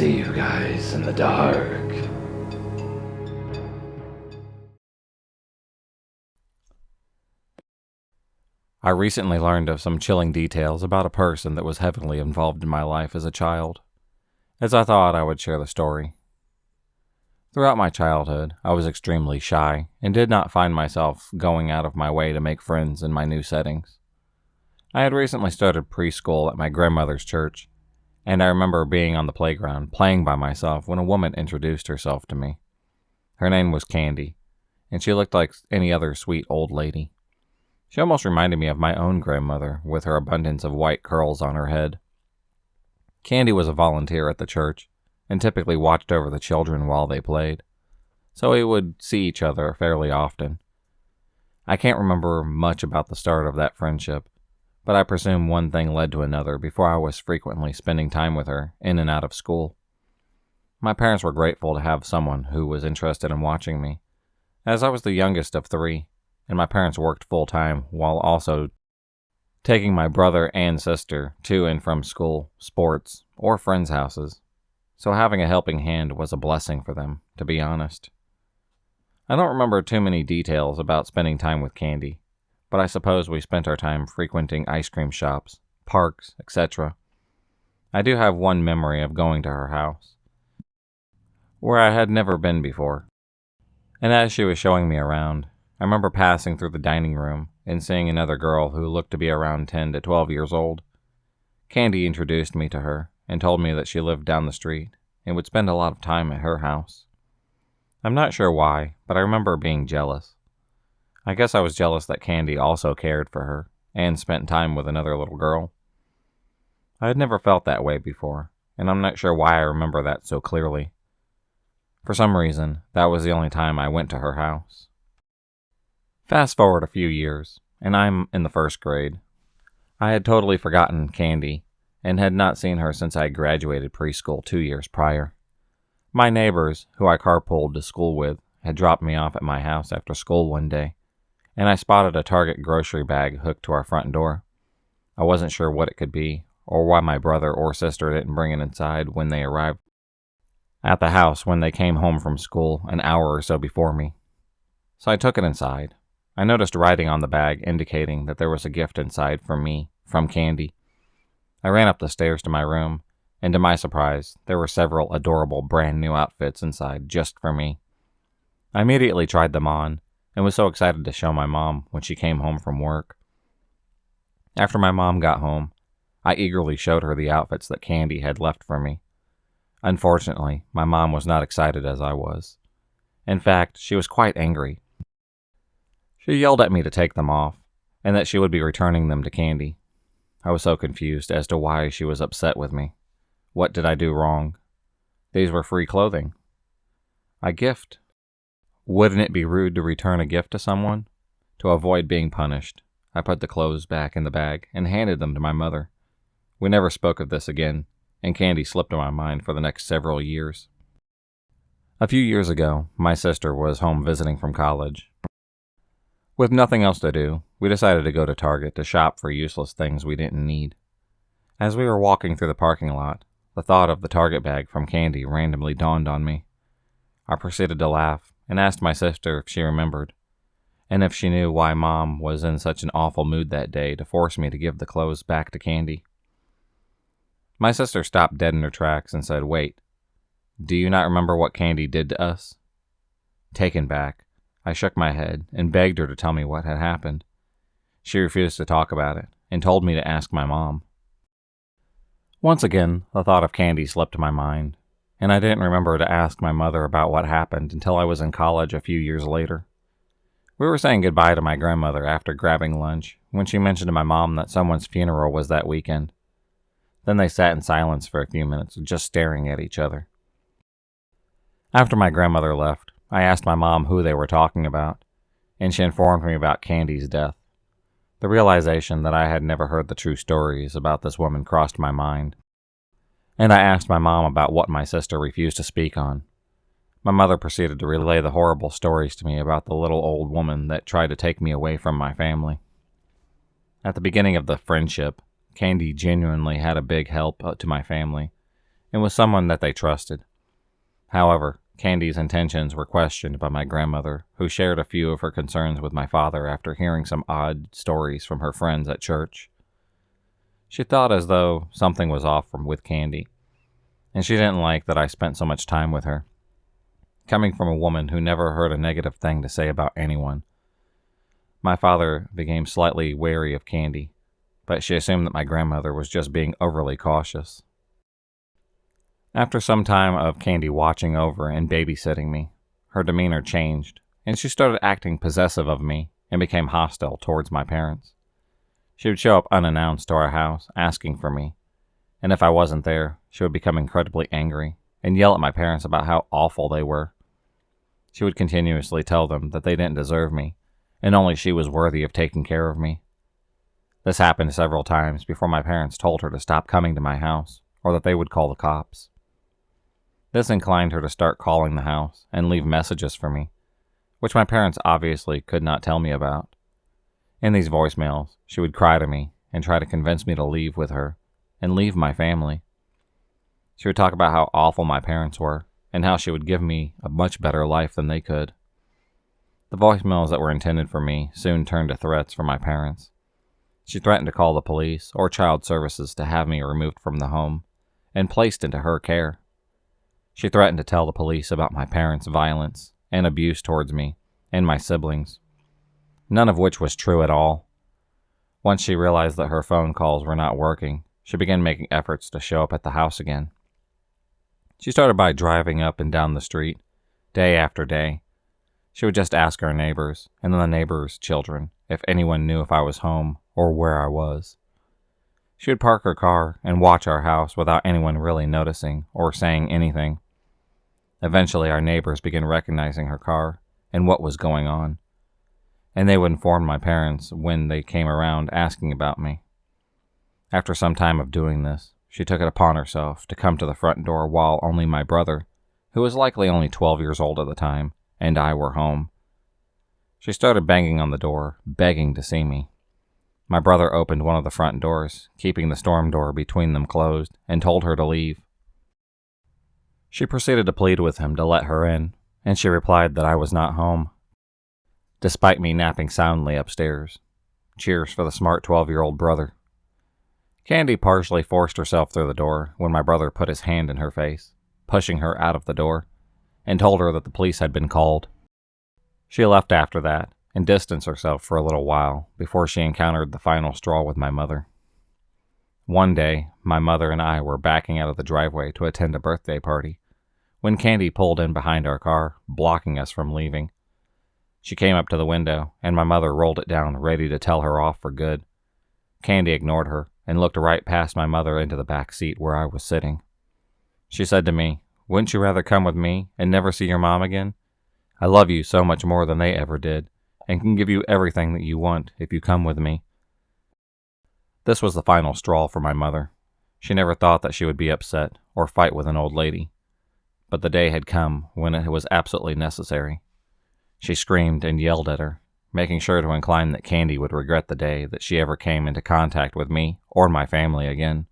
see you guys in the dark. I recently learned of some chilling details about a person that was heavily involved in my life as a child, as I thought I would share the story. Throughout my childhood, I was extremely shy and did not find myself going out of my way to make friends in my new settings. I had recently started preschool at my grandmother's church, and I remember being on the playground playing by myself when a woman introduced herself to me. Her name was Candy, and she looked like any other sweet old lady. She almost reminded me of my own grandmother, with her abundance of white curls on her head. Candy was a volunteer at the church, and typically watched over the children while they played, so we would see each other fairly often. I can't remember much about the start of that friendship, but I presume one thing led to another before I was frequently spending time with her in and out of school. My parents were grateful to have someone who was interested in watching me, as I was the youngest of three, and my parents worked full-time while also taking my brother and sister to and from school, sports, or friends' houses, so having a helping hand was a blessing for them, to be honest. I don't remember too many details about spending time with Candy, but I suppose we spent our time frequenting ice cream shops, parks, etc. I do have one memory of going to her house, where I had never been before, and as she was showing me around, I remember passing through the dining room and seeing another girl who looked to be around 10 to 12 years old. Candy introduced me to her and told me that she lived down the street and would spend a lot of time at her house. I'm not sure why, but I remember being jealous. I guess I was jealous that Candy also cared for her and spent time with another little girl. I had never felt that way before, and I'm not sure why I remember that so clearly. For some reason, that was the only time I went to her house. Fast forward a few years, and I'm in the first grade. I had totally forgotten Candy, and had not seen her since I graduated preschool 2 years prior. My neighbors, who I carpooled to school with, had dropped me off at my house after school one day, and I spotted a Target grocery bag hooked to our front door. I wasn't sure what it could be, or why my brother or sister didn't bring it inside when they arrived at the house when they came home from school an hour or so before me. So I took it inside. I noticed writing on the bag indicating that there was a gift inside for me, from Candy. I ran up the stairs to my room, and to my surprise, there were several adorable brand new outfits inside just for me. I immediately tried them on, and was so excited to show my mom when she came home from work. After my mom got home, I eagerly showed her the outfits that Candy had left for me. Unfortunately, my mom was not excited as I was. In fact, she was quite angry. She yelled at me to take them off, and that she would be returning them to Candy. I was so confused as to why she was upset with me. What did I do wrong? These were free clothing. A gift. Wouldn't it be rude to return a gift to someone? To avoid being punished, I put the clothes back in the bag and handed them to my mother. We never spoke of this again, and Candy slipped in my mind for the next several years. A few years ago, my sister was home visiting from college. With nothing else to do, we decided to go to Target to shop for useless things we didn't need. As we were walking through the parking lot, the thought of the Target bag from Candy randomly dawned on me. I proceeded to laugh and asked my sister if she remembered, and if she knew why Mom was in such an awful mood that day to force me to give the clothes back to Candy. My sister stopped dead in her tracks and said, "Wait, do you not remember what Candy did to us?" Taken back, I shook my head and begged her to tell me what had happened. She refused to talk about it and told me to ask my mom. Once again, the thought of Candy slipped my mind, and I didn't remember to ask my mother about what happened until I was in college a few years later. We were saying goodbye to my grandmother after grabbing lunch when she mentioned to my mom that someone's funeral was that weekend. Then they sat in silence for a few minutes, just staring at each other. After my grandmother left, I asked my mom who they were talking about, and she informed me about Candy's death. The realization that I had never heard the true stories about this woman crossed my mind, and I asked my mom about what my sister refused to speak on. My mother proceeded to relay the horrible stories to me about the little old woman that tried to take me away from my family. At the beginning of the friendship, Candy genuinely had a big help to my family, and was someone that they trusted. However, Candy's intentions were questioned by my grandmother, who shared a few of her concerns with my father after hearing some odd stories from her friends at church. She thought as though something was off with Candy, and she didn't like that I spent so much time with her. Coming from a woman who never heard a negative thing to say about anyone, my father became slightly wary of Candy, but she assumed that my grandmother was just being overly cautious. After some time of Candy watching over and babysitting me, her demeanor changed, and she started acting possessive of me and became hostile towards my parents. She would show up unannounced to our house, asking for me, and if I wasn't there, she would become incredibly angry and yell at my parents about how awful they were. She would continuously tell them that they didn't deserve me, and only she was worthy of taking care of me. This happened several times before my parents told her to stop coming to my house, or that they would call the cops. This inclined her to start calling the house and leave messages for me, which my parents obviously could not tell me about. In these voicemails, she would cry to me and try to convince me to leave with her and leave my family. She would talk about how awful my parents were and how she would give me a much better life than they could. The voicemails that were intended for me soon turned to threats from my parents. She threatened to call the police or child services to have me removed from the home and placed into her care. She threatened to tell the police about my parents' violence and abuse towards me and my siblings, none of which was true at all. Once she realized that her phone calls were not working, she began making efforts to show up at the house again. She started by driving up and down the street, day after day. She would just ask our neighbors, and then the neighbors' children, if anyone knew if I was home or where I was. She would park her car and watch our house without anyone really noticing or saying anything. Eventually, our neighbors began recognizing her car and what was going on, and they would inform my parents when they came around asking about me. After some time of doing this, she took it upon herself to come to the front door while only my brother, who was likely only 12 years old at the time, and I were home. She started banging on the door, begging to see me. My brother opened one of the front doors, keeping the storm door between them closed, and told her to leave. She proceeded to plead with him to let her in, and she replied that I was not home, despite me napping soundly upstairs. Cheers for the smart 12-year-old brother. Candy partially forced herself through the door when my brother put his hand in her face, pushing her out of the door, and told her that the police had been called. She left after that and distanced herself for a little while before she encountered the final straw with my mother. One day, my mother and I were backing out of the driveway to attend a birthday party when Candy pulled in behind our car, blocking us from leaving. She came up to the window, and my mother rolled it down, ready to tell her off for good. Candy ignored her and looked right past my mother into the back seat where I was sitting. She said to me, "Wouldn't you rather come with me and never see your mom again? I love you so much more than they ever did, and can give you everything that you want if you come with me." This was the final straw for my mother. She never thought that she would be upset or fight with an old lady, but the day had come when it was absolutely necessary. She screamed and yelled at her, making sure to incline that Candy would regret the day that she ever came into contact with me or my family again.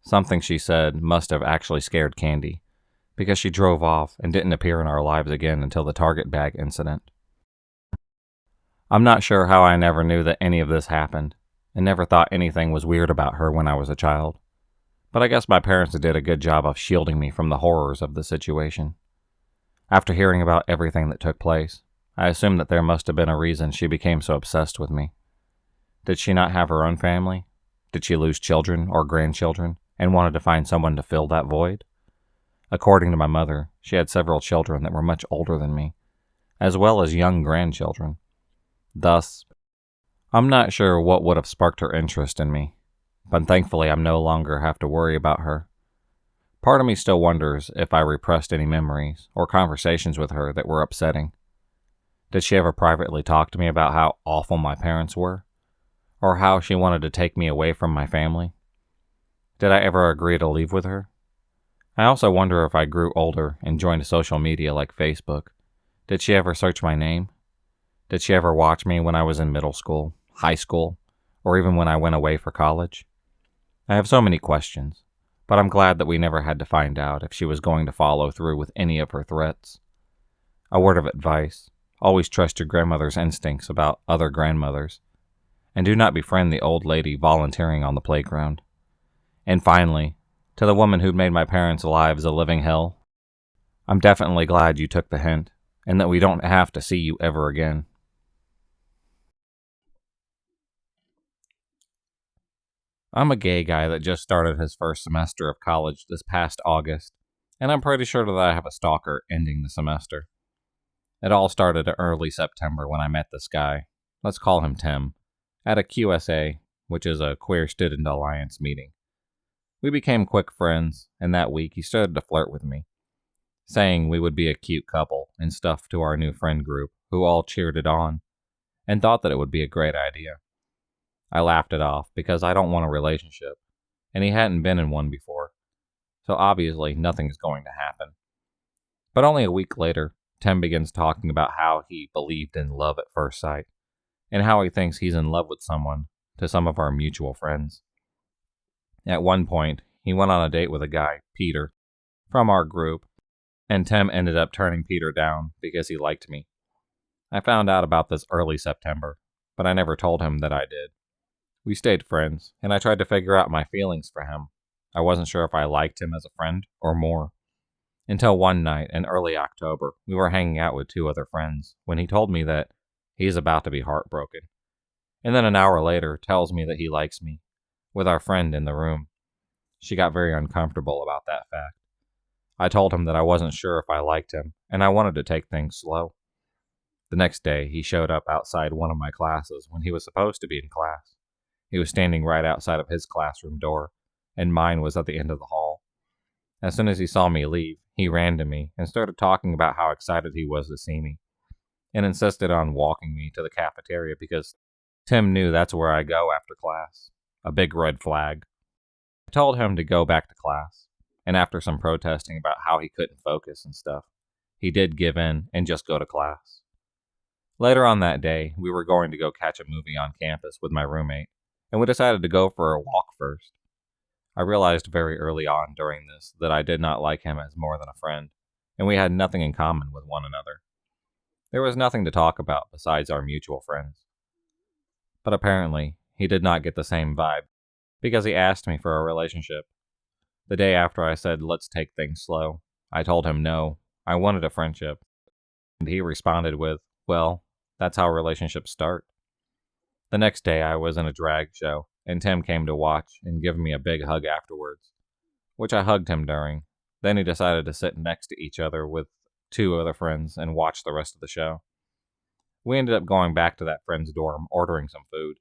Something she said must have actually scared Candy, because she drove off and didn't appear in our lives again until the Target bag incident. I'm not sure how I never knew that any of this happened, and never thought anything was weird about her when I was a child, but I guess my parents did a good job of shielding me from the horrors of the situation. After hearing about everything that took place, I assumed that there must have been a reason she became so obsessed with me. Did she not have her own family? Did she lose children or grandchildren and wanted to find someone to fill that void? According to my mother, she had several children that were much older than me, as well as young grandchildren. Thus, I'm not sure what would have sparked her interest in me, but thankfully I no longer have to worry about her. Part of me still wonders if I repressed any memories or conversations with her that were upsetting. Did she ever privately talk to me about how awful my parents were, or how she wanted to take me away from my family? Did I ever agree to leave with her? I also wonder if I grew older and joined social media like Facebook. Did she ever search my name? Did she ever watch me when I was in middle school, high school, or even when I went away for college? I have so many questions, But I'm glad that we never had to find out if she was going to follow through with any of her threats. A word of advice: always trust your grandmother's instincts about other grandmothers, and do not befriend the old lady volunteering on the playground. And finally, to the woman who'd made my parents' lives a living hell, I'm definitely glad you took the hint, and that we don't have to see you ever again. I'm a gay guy that just started his first semester of college this past August, and I'm pretty sure that I have a stalker ending the semester. It all started in early September when I met this guy, let's call him Tim, at a QSA, which is a Queer Student Alliance meeting. We became quick friends, and that week he started to flirt with me, saying we would be a cute couple and stuff to our new friend group, who all cheered it on, and thought that it would be a great idea. I laughed it off because I don't want a relationship, and he hadn't been in one before, so obviously nothing is going to happen. But only a week later, Tim begins talking about how he believed in love at first sight, and how he thinks he's in love with someone, to some of our mutual friends. At one point, he went on a date with a guy, Peter, from our group, and Tim ended up turning Peter down because he liked me. I found out about this early September, but I never told him that I did. We stayed friends, and I tried to figure out my feelings for him. I wasn't sure if I liked him as a friend or more. Until one night in early October, we were hanging out with two other friends when he told me that he's about to be heartbroken. And then an hour later tells me that he likes me, with our friend in the room. She got very uncomfortable about that fact. I told him that I wasn't sure if I liked him, and I wanted to take things slow. The next day, he showed up outside one of my classes when he was supposed to be in class. He was standing right outside of his classroom door, and mine was at the end of the hall. As soon as he saw me leave, he ran to me and started talking about how excited he was to see me, and insisted on walking me to the cafeteria because Tim knew that's where I go after class. A big red flag. I told him to go back to class, and after some protesting about how he couldn't focus and stuff, he did give in and just go to class. Later on that day, we were going to go catch a movie on campus with my roommate, and we decided to go for a walk first. I realized very early on during this that I did not like him as more than a friend, and we had nothing in common with one another. There was nothing to talk about besides our mutual friends. But apparently, he did not get the same vibe, because he asked me for a relationship. The day after I said, let's take things slow, I told him no, I wanted a friendship, and he responded with, well, that's how relationships start. The next day, I was in a drag show, and Tim came to watch and give me a big hug afterwards, which I hugged him during. Then he decided to sit next to each other with two other friends and watch the rest of the show. We ended up going back to that friend's dorm, ordering some food,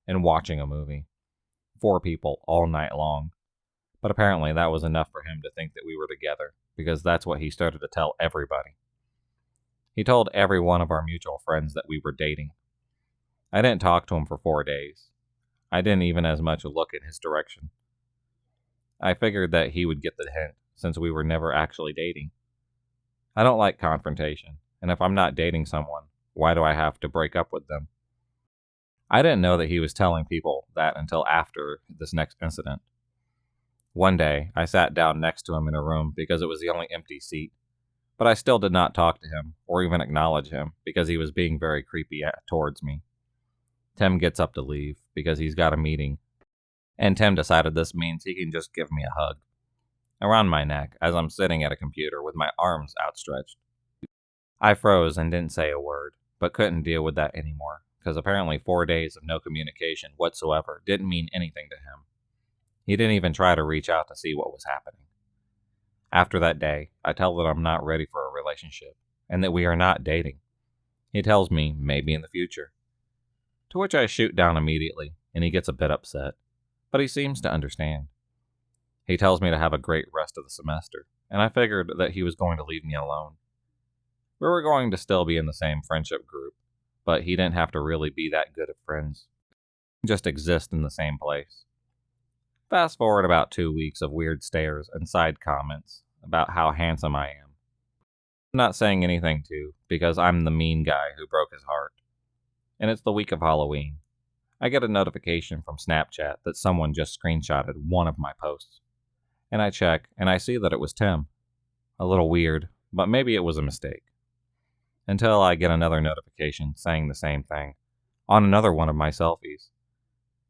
and watching a movie. 4 people all night long. But apparently that was enough for him to think that we were together, because that's what he started to tell everybody. He told every one of our mutual friends that we were dating. I didn't talk to him for 4 days. I didn't even as much look in his direction. I figured that he would get the hint, since we were never actually dating. I don't like confrontation, and if I'm not dating someone, why do I have to break up with them? I didn't know that he was telling people that until after this next incident. One day, I sat down next to him in a room because it was the only empty seat, but I still did not talk to him or even acknowledge him because he was being very creepy towards me. Tim gets up to leave because he's got a meeting, and Tim decided this means he can just give me a hug around my neck as I'm sitting at a computer with my arms outstretched. I froze and didn't say a word, but couldn't deal with that anymore because apparently 4 days of no communication whatsoever didn't mean anything to him. He didn't even try to reach out to see what was happening. After that day, I tell that I'm not ready for a relationship and that we are not dating. He tells me maybe in the future, to which I shoot down immediately, and he gets a bit upset, but he seems to understand. He tells me to have a great rest of the semester, and I figured that he was going to leave me alone. We were going to still be in the same friendship group, but he didn't have to really be that good of friends. Just exist in the same place. Fast forward about 2 weeks of weird stares and side comments about how handsome I am. I'm not saying anything to, because I'm the mean guy who broke his heart. And it's the week of Halloween. I get a notification from Snapchat that someone just screenshotted one of my posts. and I check and I see that it was Tim. A little weird, but maybe it was a mistake. Until I get another notification saying the same thing on another one of my selfies.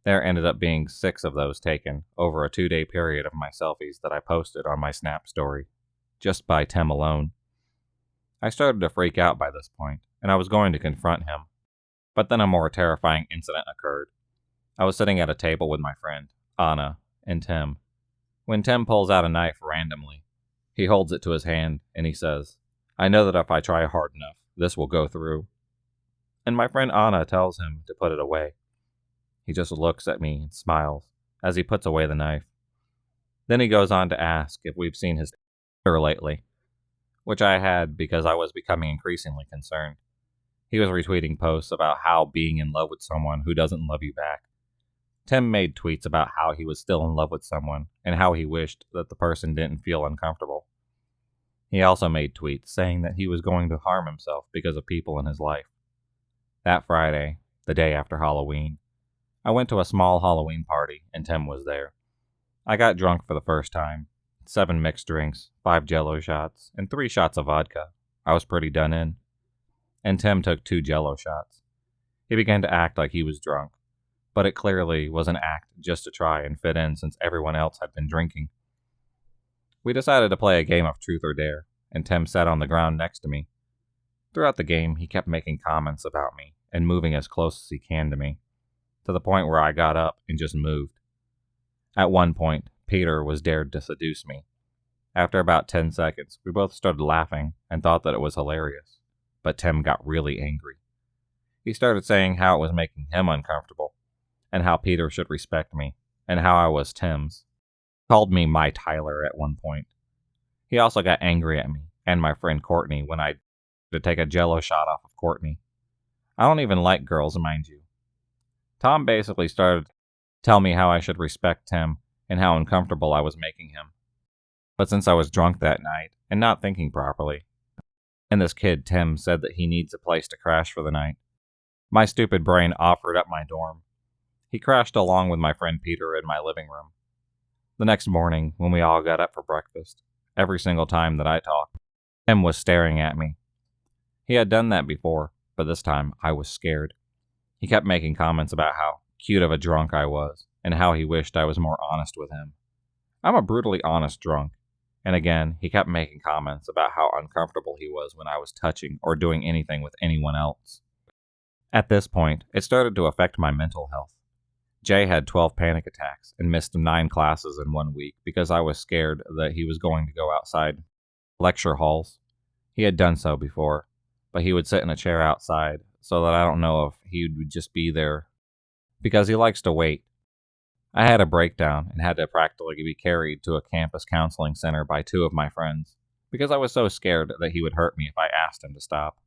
There ended up being 6 of those taken over a 2-day period of my selfies that I posted on my Snap story, just by Tim alone. I started to freak out by this point, and I was going to confront him. But then a more terrifying incident occurred. I was sitting at a table with my friend, Anna, and Tim, when Tim pulls out a knife randomly. He holds it to his hand, and he says, "I know that if I try hard enough, this will go through." And my friend Anna tells him to put it away. He just looks at me and smiles as he puts away the knife. Then he goes on to ask if we've seen his Twitter lately, which I had because I was becoming increasingly concerned. He was retweeting posts about how being in love with someone who doesn't love you back. Tim made tweets about how he was still in love with someone and how he wished that the person didn't feel uncomfortable. He also made tweets saying that he was going to harm himself because of people in his life. That Friday, the day after Halloween, I went to a small Halloween party and Tim was there. I got drunk for the first time. 7 mixed drinks, 5 Jello shots, and 3 shots of vodka. I was pretty done in. And Tim took 2 Jello shots. He began to act like he was drunk, but it clearly was an act just to try and fit in since everyone else had been drinking. We decided to play a game of truth or dare, and Tim sat on the ground next to me. Throughout the game, he kept making comments about me and moving as close as he can to me, to the point where I got up and just moved. At one point, Peter was dared to seduce me. After about 10 seconds, we both started laughing and thought that it was hilarious, but Tim got really angry. He started saying how it was making him uncomfortable, and how Peter should respect me, and how I was Tim's. Called me my Tyler at one point. He also got angry at me and my friend Courtney when I to take a Jello shot off of Courtney. I don't even like girls, mind you. Tom basically started to tell me how I should respect Tim and how uncomfortable I was making him. But since I was drunk that night and not thinking properly, and this kid Tim said that he needs a place to crash for the night, my stupid brain offered up my dorm. He crashed along with my friend Peter in my living room. The next morning, when we all got up for breakfast, every single time that I talked, Tim was staring at me. He had done that before, but this time I was scared. He kept making comments about how cute of a drunk I was, and how he wished I was more honest with him. I'm a brutally honest drunk. And again, he kept making comments about how uncomfortable he was when I was touching or doing anything with anyone else. At this point, it started to affect my mental health. Jay had 12 panic attacks and missed 9 classes in 1 week because I was scared that he was going to go outside lecture halls. He had done so before, but he would sit in a chair outside so that I don't know if he would just be there because he likes to wait. I had a breakdown and had to practically be carried to a campus counseling center by 2 of my friends because I was so scared that he would hurt me if I asked him to stop.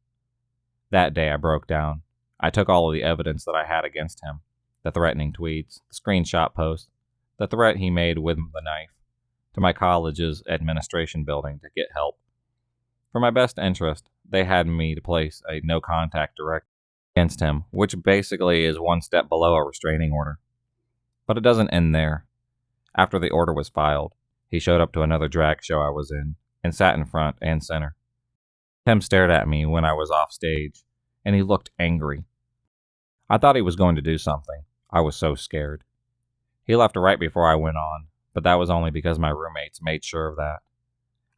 That day I broke down. I took all of the evidence that I had against him, the threatening tweets, the screenshot posts, the threat he made with the knife, to my college's administration building to get help. For my best interest, they had me to place a no-contact direct against him, which basically is 1 step below a restraining order. But it doesn't end there. After the order was filed, he showed up to another drag show I was in and sat in front and center. Tim stared at me when I was off stage, and he looked angry. I thought he was going to do something. I was so scared. He left right before I went on, but that was only because my roommates made sure of that.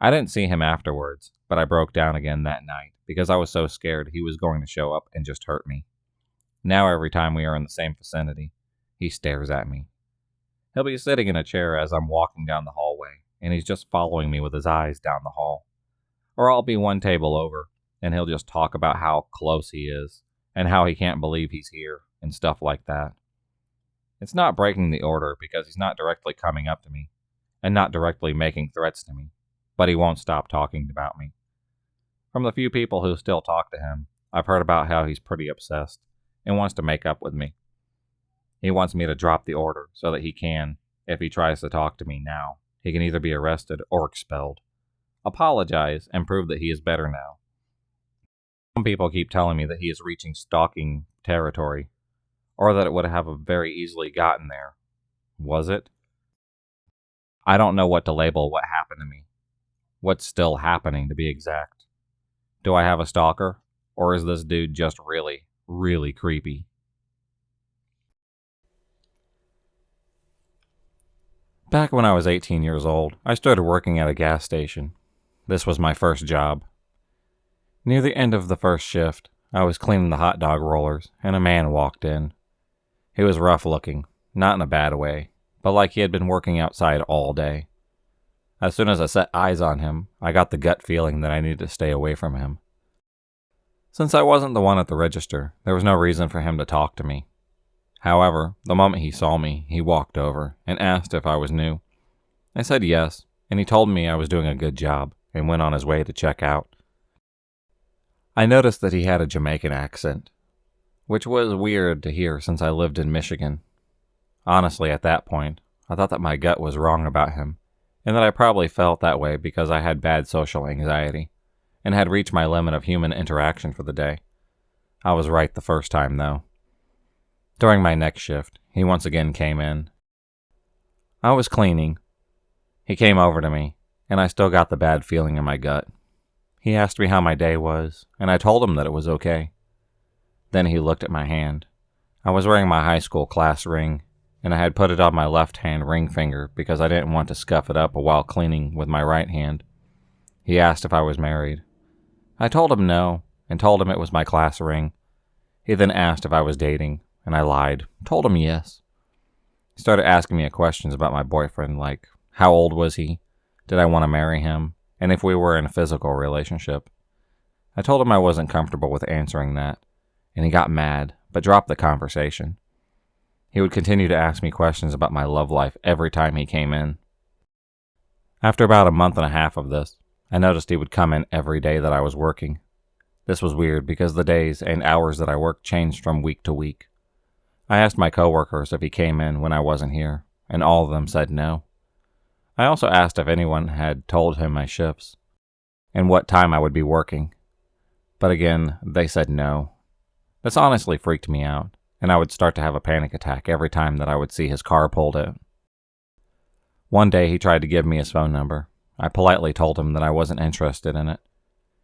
I didn't see him afterwards, but I broke down again that night because I was so scared he was going to show up and just hurt me. Now every time we are in the same vicinity, he stares at me. He'll be sitting in a chair as I'm walking down the hallway, and he's just following me with his eyes down the hall. Or I'll be 1 table over, and he'll just talk about how close he is, and how he can't believe he's here, and stuff like that. It's not breaking the order because he's not directly coming up to me, and not directly making threats to me, but he won't stop talking about me. From the few people who still talk to him, I've heard about how he's pretty obsessed, and wants to make up with me. He wants me to drop the order so that he can, if he tries to talk to me now, he can either be arrested or expelled, apologize, and prove that he is better now. Some people keep telling me that he is reaching stalking territory, or that it would have very easily gotten there. Was it? I don't know what to label what happened to me. What's still happening, to be exact. Do I have a stalker? Or is this dude just really, really creepy? Back when I was 18 years old, I started working at a gas station. This was my first job. Near the end of the first shift, I was cleaning the hot dog rollers, and a man walked in. He was rough looking, not in a bad way, but like he had been working outside all day. As soon as I set eyes on him, I got the gut feeling that I needed to stay away from him. Since I wasn't the one at the register, there was no reason for him to talk to me. However, the moment he saw me, he walked over and asked if I was new. I said yes, and he told me I was doing a good job and went on his way to check out. I noticed that he had a Jamaican accent, which was weird to hear since I lived in Michigan. Honestly, at that point, I thought that my gut was wrong about him, and that I probably felt that way because I had bad social anxiety, and had reached my limit of human interaction for the day. I was right the first time, though. During my next shift, he once again came in. I was cleaning. He came over to me, and I still got the bad feeling in my gut. He asked me how my day was, and I told him that it was okay. Then he looked at my hand. I was wearing my high school class ring, and I had put it on my left-hand ring finger because I didn't want to scuff it up while cleaning with my right hand. He asked if I was married. I told him no, and told him it was my class ring. He then asked if I was dating, and I lied, told him yes. He started asking me questions about my boyfriend, like how old was he, did I want to marry him, and if we were in a physical relationship. I told him I wasn't comfortable with answering that, and he got mad, but dropped the conversation. He would continue to ask me questions about my love life every time he came in. After about a month and a half of this, I noticed he would come in every day that I was working. This was weird because the days and hours that I worked changed from week to week. I asked my coworkers if he came in when I wasn't here, and all of them said no. I also asked if anyone had told him my shifts, and what time I would be working. But again, they said no. This honestly freaked me out, and I would start to have a panic attack every time that I would see his car pulled in. One day he tried to give me his phone number. I politely told him that I wasn't interested in it.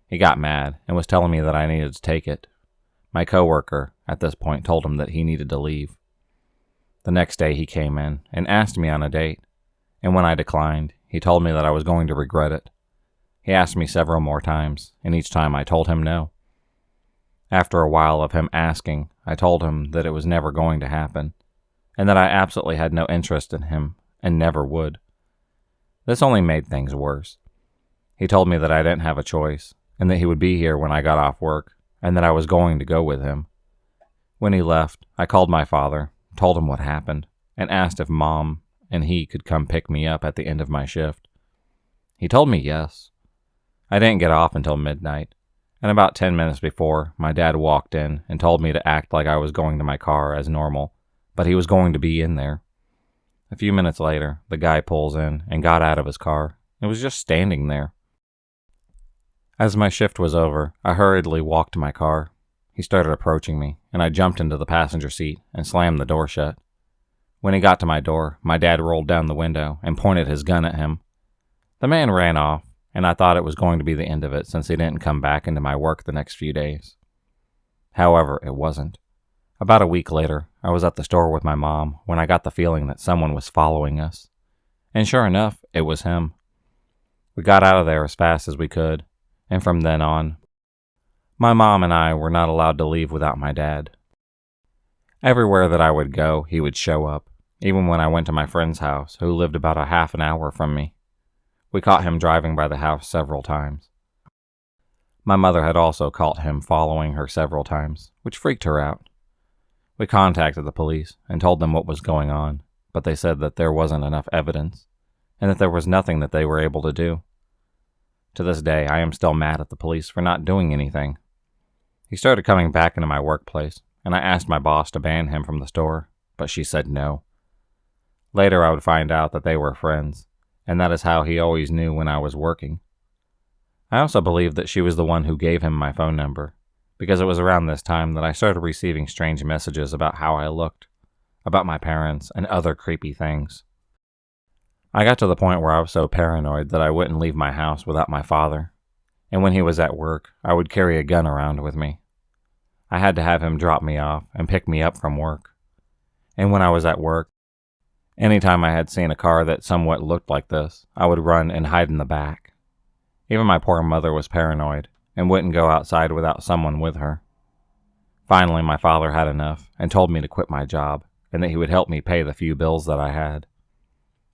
He got mad and was telling me that I needed to take it. My coworker, at this point, told him that he needed to leave. The next day he came in and asked me on a date, and when I declined, he told me that I was going to regret it. He asked me several more times, and each time I told him no. After a while of him asking, I told him that it was never going to happen, and that I absolutely had no interest in him, and never would. This only made things worse. He told me that I didn't have a choice, and that he would be here when I got off work, and that I was going to go with him. When he left, I called my father, told him what happened, and asked if Mom and he could come pick me up at the end of my shift. He told me yes. I didn't get off until midnight, and about 10 minutes before, my dad walked in and told me to act like I was going to my car as normal, but he was going to be in there. A few minutes later, the guy pulls in and got out of his car and was just standing there. As my shift was over, I hurriedly walked to my car. He started approaching me, and I jumped into the passenger seat and slammed the door shut. When he got to my door, my dad rolled down the window and pointed his gun at him. The man ran off, and I thought it was going to be the end of it since he didn't come back into my work the next few days. However, it wasn't. About a week later, I was at the store with my mom when I got the feeling that someone was following us. And sure enough, it was him. We got out of there as fast as we could, and from then on, my mom and I were not allowed to leave without my dad. Everywhere that I would go, he would show up, even when I went to my friend's house, who lived about a half an hour from me. We caught him driving by the house several times. My mother had also caught him following her several times, which freaked her out. We contacted the police and told them what was going on, but they said that there wasn't enough evidence, and that there was nothing that they were able to do. To this day, I am still mad at the police for not doing anything. He started coming back into my workplace, and I asked my boss to ban him from the store, but she said no. Later, I would find out that they were friends, and that is how he always knew when I was working. I also believe that she was the one who gave him my phone number, because it was around this time that I started receiving strange messages about how I looked, about my parents, and other creepy things. I got to the point where I was so paranoid that I wouldn't leave my house without my father, and when he was at work, I would carry a gun around with me. I had to have him drop me off and pick me up from work. And when I was at work, anytime I had seen a car that somewhat looked like this, I would run and hide in the back. Even my poor mother was paranoid and wouldn't go outside without someone with her. Finally, my father had enough and told me to quit my job and that he would help me pay the few bills that I had.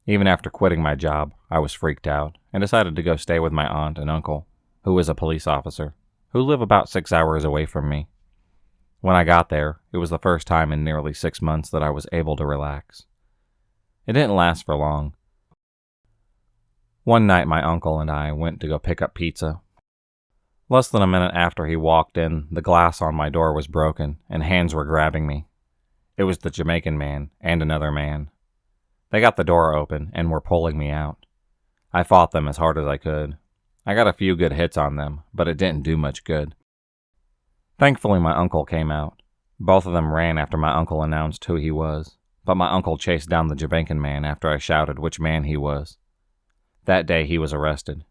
Even after quitting my job, I was freaked out and decided to go stay with my aunt and uncle, who was a police officer, who live about 6 hours away from me. When I got there, it was the first time in nearly 6 months that I was able to relax. It didn't last for long. One night, my uncle and I went to go pick up pizza. Less than a minute after he walked in, the glass on my door was broken and hands were grabbing me. It was the Jamaican man and another man. They got the door open and were pulling me out. I fought them as hard as I could. I got a few good hits on them, but it didn't do much good. Thankfully, my uncle came out. Both of them ran after my uncle announced who he was, but my uncle chased down the Jamaican man after I shouted which man he was. That day he was arrested.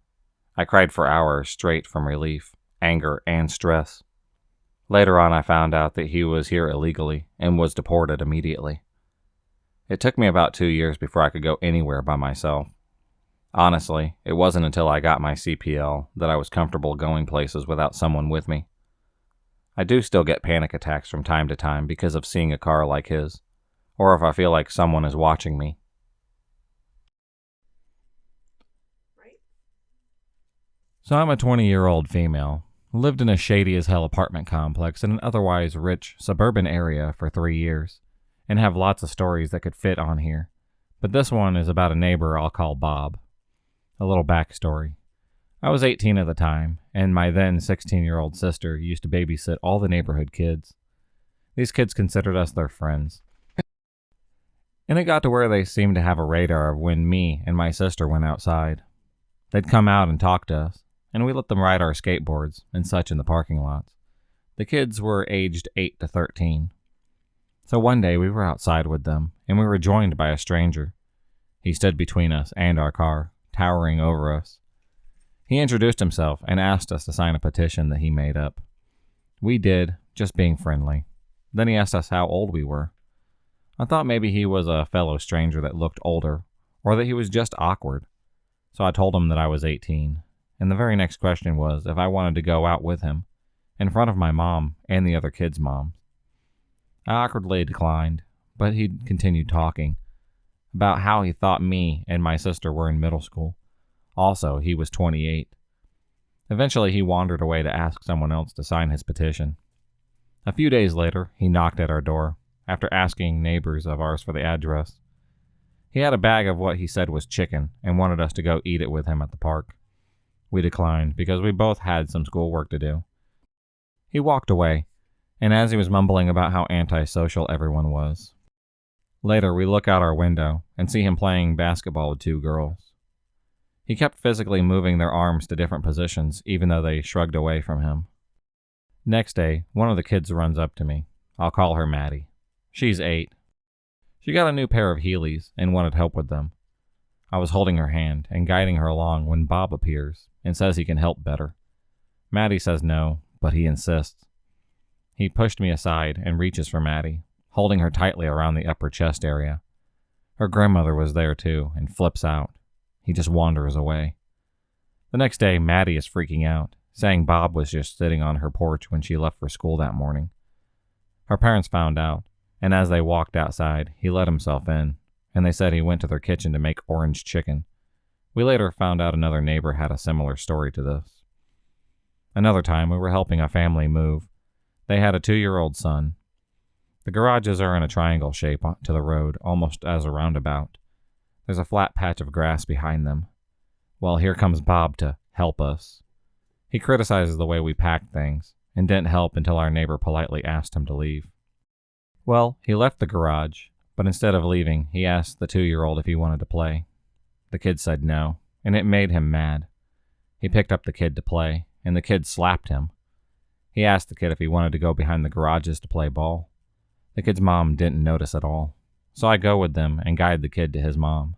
I cried for hours straight from relief, anger, and stress. Later on, I found out that he was here illegally and was deported immediately. It took me about 2 years before I could go anywhere by myself. Honestly, it wasn't until I got my CPL that I was comfortable going places without someone with me. I do still get panic attacks from time to time because of seeing a car like his, or if I feel like someone is watching me. So I'm a 20-year-old female, lived in a shady-as-hell apartment complex in an otherwise rich suburban area for 3 years, and have lots of stories that could fit on here. But this one is about a neighbor I'll call Bob. A little backstory. I was 18 at the time, and my then 16-year-old sister used to babysit all the neighborhood kids. These kids considered us their friends. And it got to where they seemed to have a radar of when me and my sister went outside. They'd come out and talk to us, and we let them ride our skateboards and such in the parking lots. The kids were aged 8 to 13. So one day we were outside with them, and we were joined by a stranger. He stood between us and our car, towering over us. He introduced himself and asked us to sign a petition that he made up. We did, just being friendly. Then he asked us how old we were. I thought maybe he was a fellow stranger that looked older, or that he was just awkward. So I told him that I was 18, and the very next question was if I wanted to go out with him, in front of my mom and the other kids' moms. I awkwardly declined, but he continued talking about how he thought me and my sister were in middle school. Also, he was 28. Eventually, he wandered away to ask someone else to sign his petition. A few days later, he knocked at our door, after asking neighbors of ours for the address. He had a bag of what he said was chicken and wanted us to go eat it with him at the park. We declined because we both had some schoolwork to do. He walked away, and as he was mumbling about how antisocial everyone was. Later, we look out our window and see him playing basketball with 2 girls. He kept physically moving their arms to different positions, even though they shrugged away from him. Next day, one of the kids runs up to me. I'll call her Maddie. She's 8. She got a new pair of Heelys and wanted help with them. I was holding her hand and guiding her along when Bob appears and says he can help better. Maddie says no, but he insists. He pushed me aside and reaches for Maddie, holding her tightly around the upper chest area. Her grandmother was there too and flips out. He just wanders away. The next day, Maddie is freaking out, saying Bob was just sitting on her porch when she left for school that morning. Her parents found out, and as they walked outside, he let himself in, and they said he went to their kitchen to make orange chicken. We later found out another neighbor had a similar story to this. Another time, we were helping a family move. They had a 2-year-old son. The garages are in a triangle shape to the road, almost as a roundabout. There's a flat patch of grass behind them. Well, here comes Bob to help us. He criticizes the way we packed things, and didn't help until our neighbor politely asked him to leave. Well, he left the garage, but instead of leaving, he asked the 2-year-old if he wanted to play. The kid said no, and it made him mad. He picked up the kid to play, and the kid slapped him. He asked the kid if he wanted to go behind the garages to play ball. The kid's mom didn't notice at all, so I go with them and guide the kid to his mom.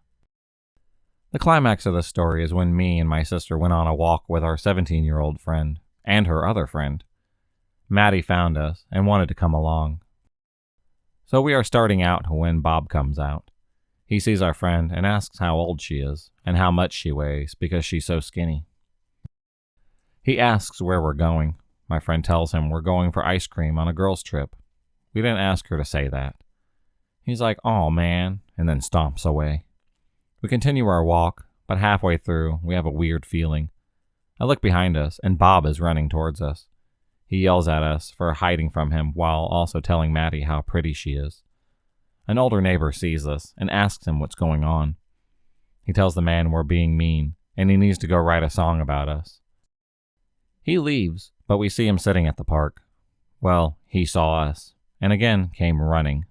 The climax of the story is when me and my sister went on a walk with our 17-year-old friend and her other friend. Maddie found us and wanted to come along. So we are starting out when Bob comes out. He sees our friend and asks how old she is and how much she weighs because she's so skinny. He asks where we're going. My friend tells him we're going for ice cream on a girls' trip. We didn't ask her to say that. He's like, "Aw, man," and then stomps away. We continue our walk, but halfway through, we have a weird feeling. I look behind us, and Bob is running towards us. He yells at us for hiding from him while also telling Maddie how pretty she is. An older neighbor sees us and asks him what's going on. He tells the man we're being mean, and he needs to go write a song about us. He leaves, but we see him sitting at the park. Well, he saw us, and again came running.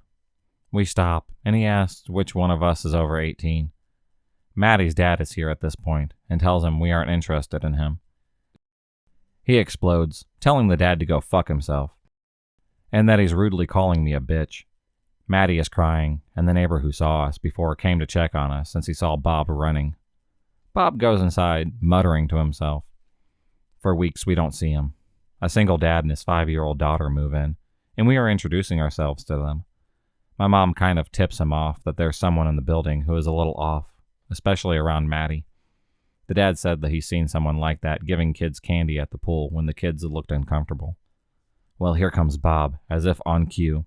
We stop, and he asks which one of us is over 18. Maddie's dad is here at this point and tells him we aren't interested in him. He explodes, telling the dad to go fuck himself, and that he's rudely calling me a bitch. Maddie is crying, and the neighbor who saw us before came to check on us since he saw Bob running. Bob goes inside, muttering to himself. For weeks we don't see him. A single dad and his 5-year-old daughter move in, and we are introducing ourselves to them. My mom kind of tips him off that there's someone in the building who is a little off, especially around Maddie. The dad said that he's seen someone like that giving kids candy at the pool when the kids looked uncomfortable. Well, here comes Bob, as if on cue.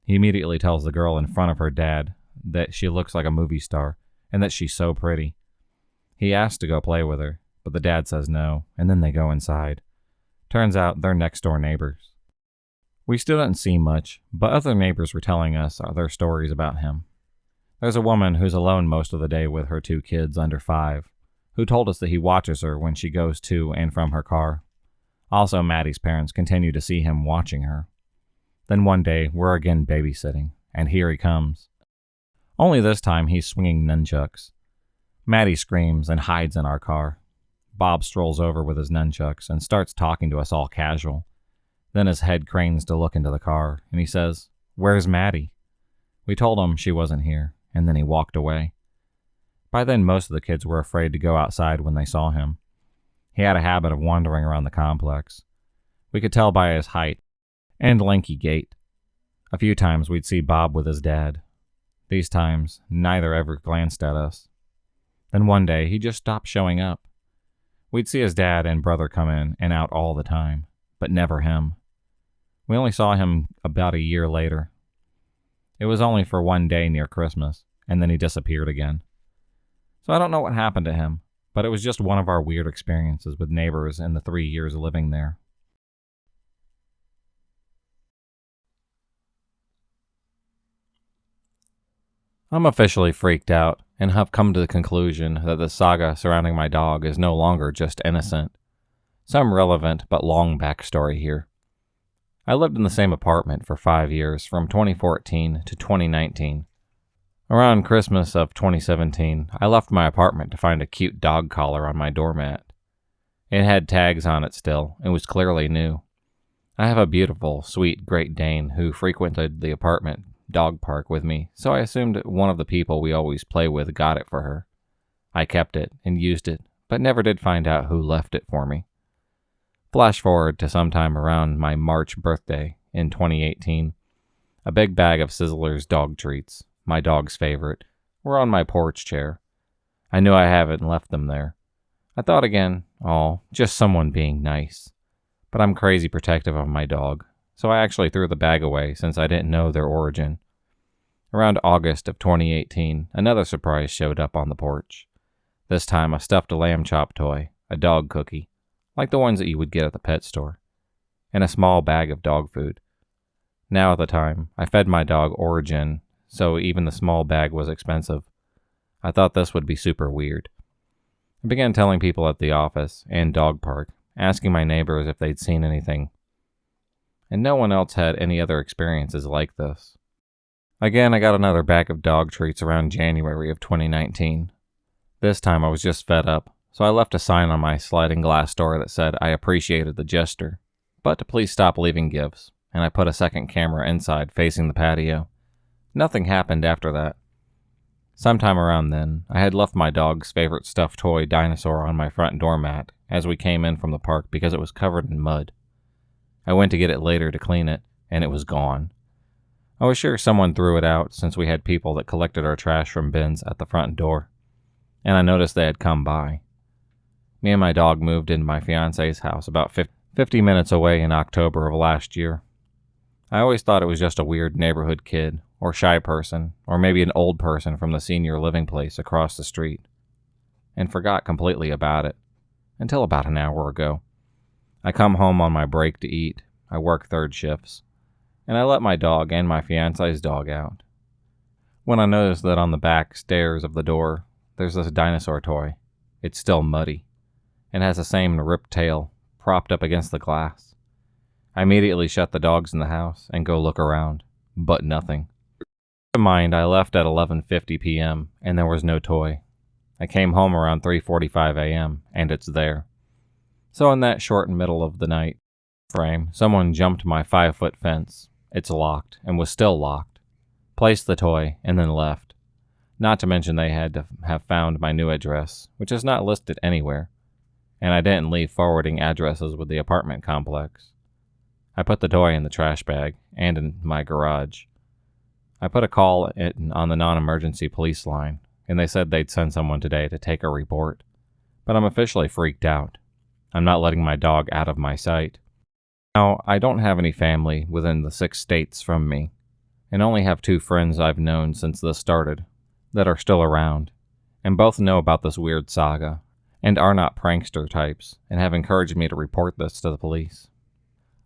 He immediately tells the girl in front of her dad that she looks like a movie star and that she's so pretty. He asks to go play with her, but the dad says no, and then they go inside. Turns out they're next-door neighbors. We still didn't see much, but other neighbors were telling us their stories about him. There's a woman who's alone most of the day with her 2 kids under 5, who told us that he watches her when she goes to and from her car. Also, Maddie's parents continue to see him watching her. Then one day, we're again babysitting, and here he comes. Only this time, he's swinging nunchucks. Maddie screams and hides in our car. Bob strolls over with his nunchucks and starts talking to us all casual. Then his head cranes to look into the car, and he says, "Where's Maddie?" We told him she wasn't here, and then he walked away. By then, most of the kids were afraid to go outside when they saw him. He had a habit of wandering around the complex. We could tell by his height and lanky gait. A few times we'd see Bob with his dad. These times, neither ever glanced at us. Then one day, he just stopped showing up. We'd see his dad and brother come in and out all the time, but never him. We only saw him about a year later. It was only for one day near Christmas, and then he disappeared again. So I don't know what happened to him, but it was just one of our weird experiences with neighbors in the 3 years living there. I'm officially freaked out and have come to the conclusion that the saga surrounding my dog is no longer just innocent. Some relevant but long backstory here. I lived in the same apartment for 5 years, from 2014 to 2019. Around Christmas of 2017, I left my apartment to find a cute dog collar on my doormat. It had tags on it still, and was clearly new. I have a beautiful, sweet Great Dane who frequented the apartment dog park with me, so I assumed one of the people we always play with got it for her. I kept it and used it, but never did find out who left it for me. Flash forward to sometime around my March birthday in 2018. A big bag of Sizzler's dog treats, my dog's favorite, were on my porch chair. I knew I haven't left them there. I thought again, just someone being nice. But I'm crazy protective of my dog, so I actually threw the bag away since I didn't know their origin. Around August of 2018, another surprise showed up on the porch. This time a stuffed lamb chop toy, a dog cookie, like the ones that you would get at the pet store, and a small bag of dog food. Now at the time, I fed my dog Origin, so even the small bag was expensive. I thought this would be super weird. I began telling people at the office and dog park, asking my neighbors if they'd seen anything. And no one else had any other experiences like this. Again, I got another bag of dog treats around January of 2019. This time I was just fed up, so I left a sign on my sliding glass door that said I appreciated the gesture, but to please stop leaving gifts, and I put a second camera inside facing the patio. Nothing happened after that. Sometime around then, I had left my dog's favorite stuffed toy dinosaur on my front doormat as we came in from the park because it was covered in mud. I went to get it later to clean it, and it was gone. I was sure someone threw it out since we had people that collected our trash from bins at the front door, and I noticed they had come by. Me and my dog moved into my fiance's house about 50 minutes away in October of last year. I always thought it was just a weird neighborhood kid, or shy person, or maybe an old person from the senior living place across the street, and forgot completely about it, until about an hour ago. I come home on my break to eat. I work third shifts, and I let my dog and my fiance's dog out. When I noticed that on the back stairs of the door, there's this dinosaur toy. It's still muddy, and has the same ripped tail propped up against the glass. I immediately shut the dogs in the house and go look around, but nothing. Keep in mind, I left at 11:50 p.m. and there was no toy. I came home around 3:45 a.m. and it's there. So in that short middle of the night frame, someone jumped my 5-foot fence. It's locked and was still locked. Placed the toy and then left. Not to mention they had to have found my new address, which is not listed anywhere, and I didn't leave forwarding addresses with the apartment complex. I put the toy in the trash bag and in my garage. I put a call in on the non-emergency police line, and they said they'd send someone today to take a report. But I'm officially freaked out. I'm not letting my dog out of my sight. Now, I don't have any family within the 6 states from me, and only have 2 friends I've known since this started that are still around, and both know about this weird saga, and are not prankster types, and have encouraged me to report this to the police.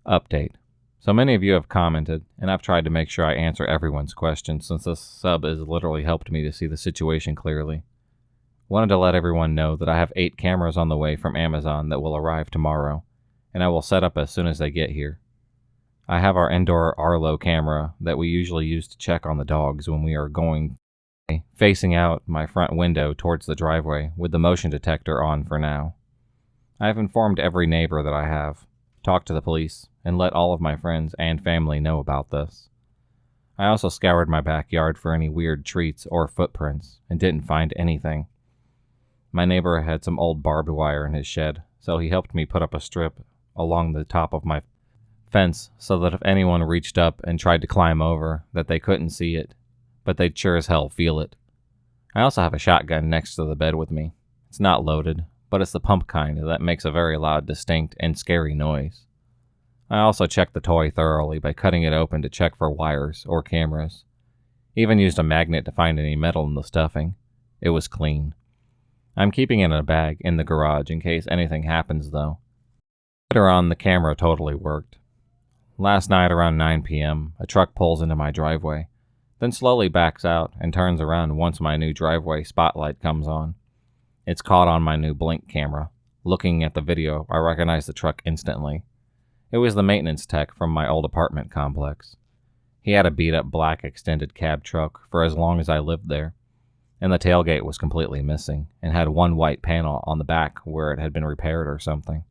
Update. So many of you have commented, and I've tried to make sure I answer everyone's questions since this sub has literally helped me to see the situation clearly. Wanted to let everyone know that I have 8 cameras on the way from Amazon that will arrive tomorrow, and I will set up as soon as they get here. I have our indoor Arlo camera that we usually use to check on the dogs when we are going facing out my front window towards the driveway with the motion detector on for now. I have informed every neighbor that I have, talked to the police, and let all of my friends and family know about this. I also scoured my backyard for any weird treats or footprints and didn't find anything. My neighbor had some old barbed wire in his shed, so he helped me put up a strip along the top of my fence so that if anyone reached up and tried to climb over, that they couldn't see it, but they'd sure as hell feel it. I also have a shotgun next to the bed with me. It's not loaded, but it's the pump kind that makes a very loud, distinct, and scary noise. I also checked the toy thoroughly by cutting it open to check for wires or cameras. Even used a magnet to find any metal in the stuffing. It was clean. I'm keeping it in a bag in the garage in case anything happens, though. Later on, the camera totally worked. Last night around 9 p.m., a truck pulls into my driveway, then slowly backs out and turns around once my new driveway spotlight comes on. It's caught on my new Blink camera. Looking at the video, I recognize the truck instantly. It was the maintenance tech from my old apartment complex. He had a beat-up black extended cab truck for as long as I lived there, and the tailgate was completely missing and had one white panel on the back where it had been repaired or something.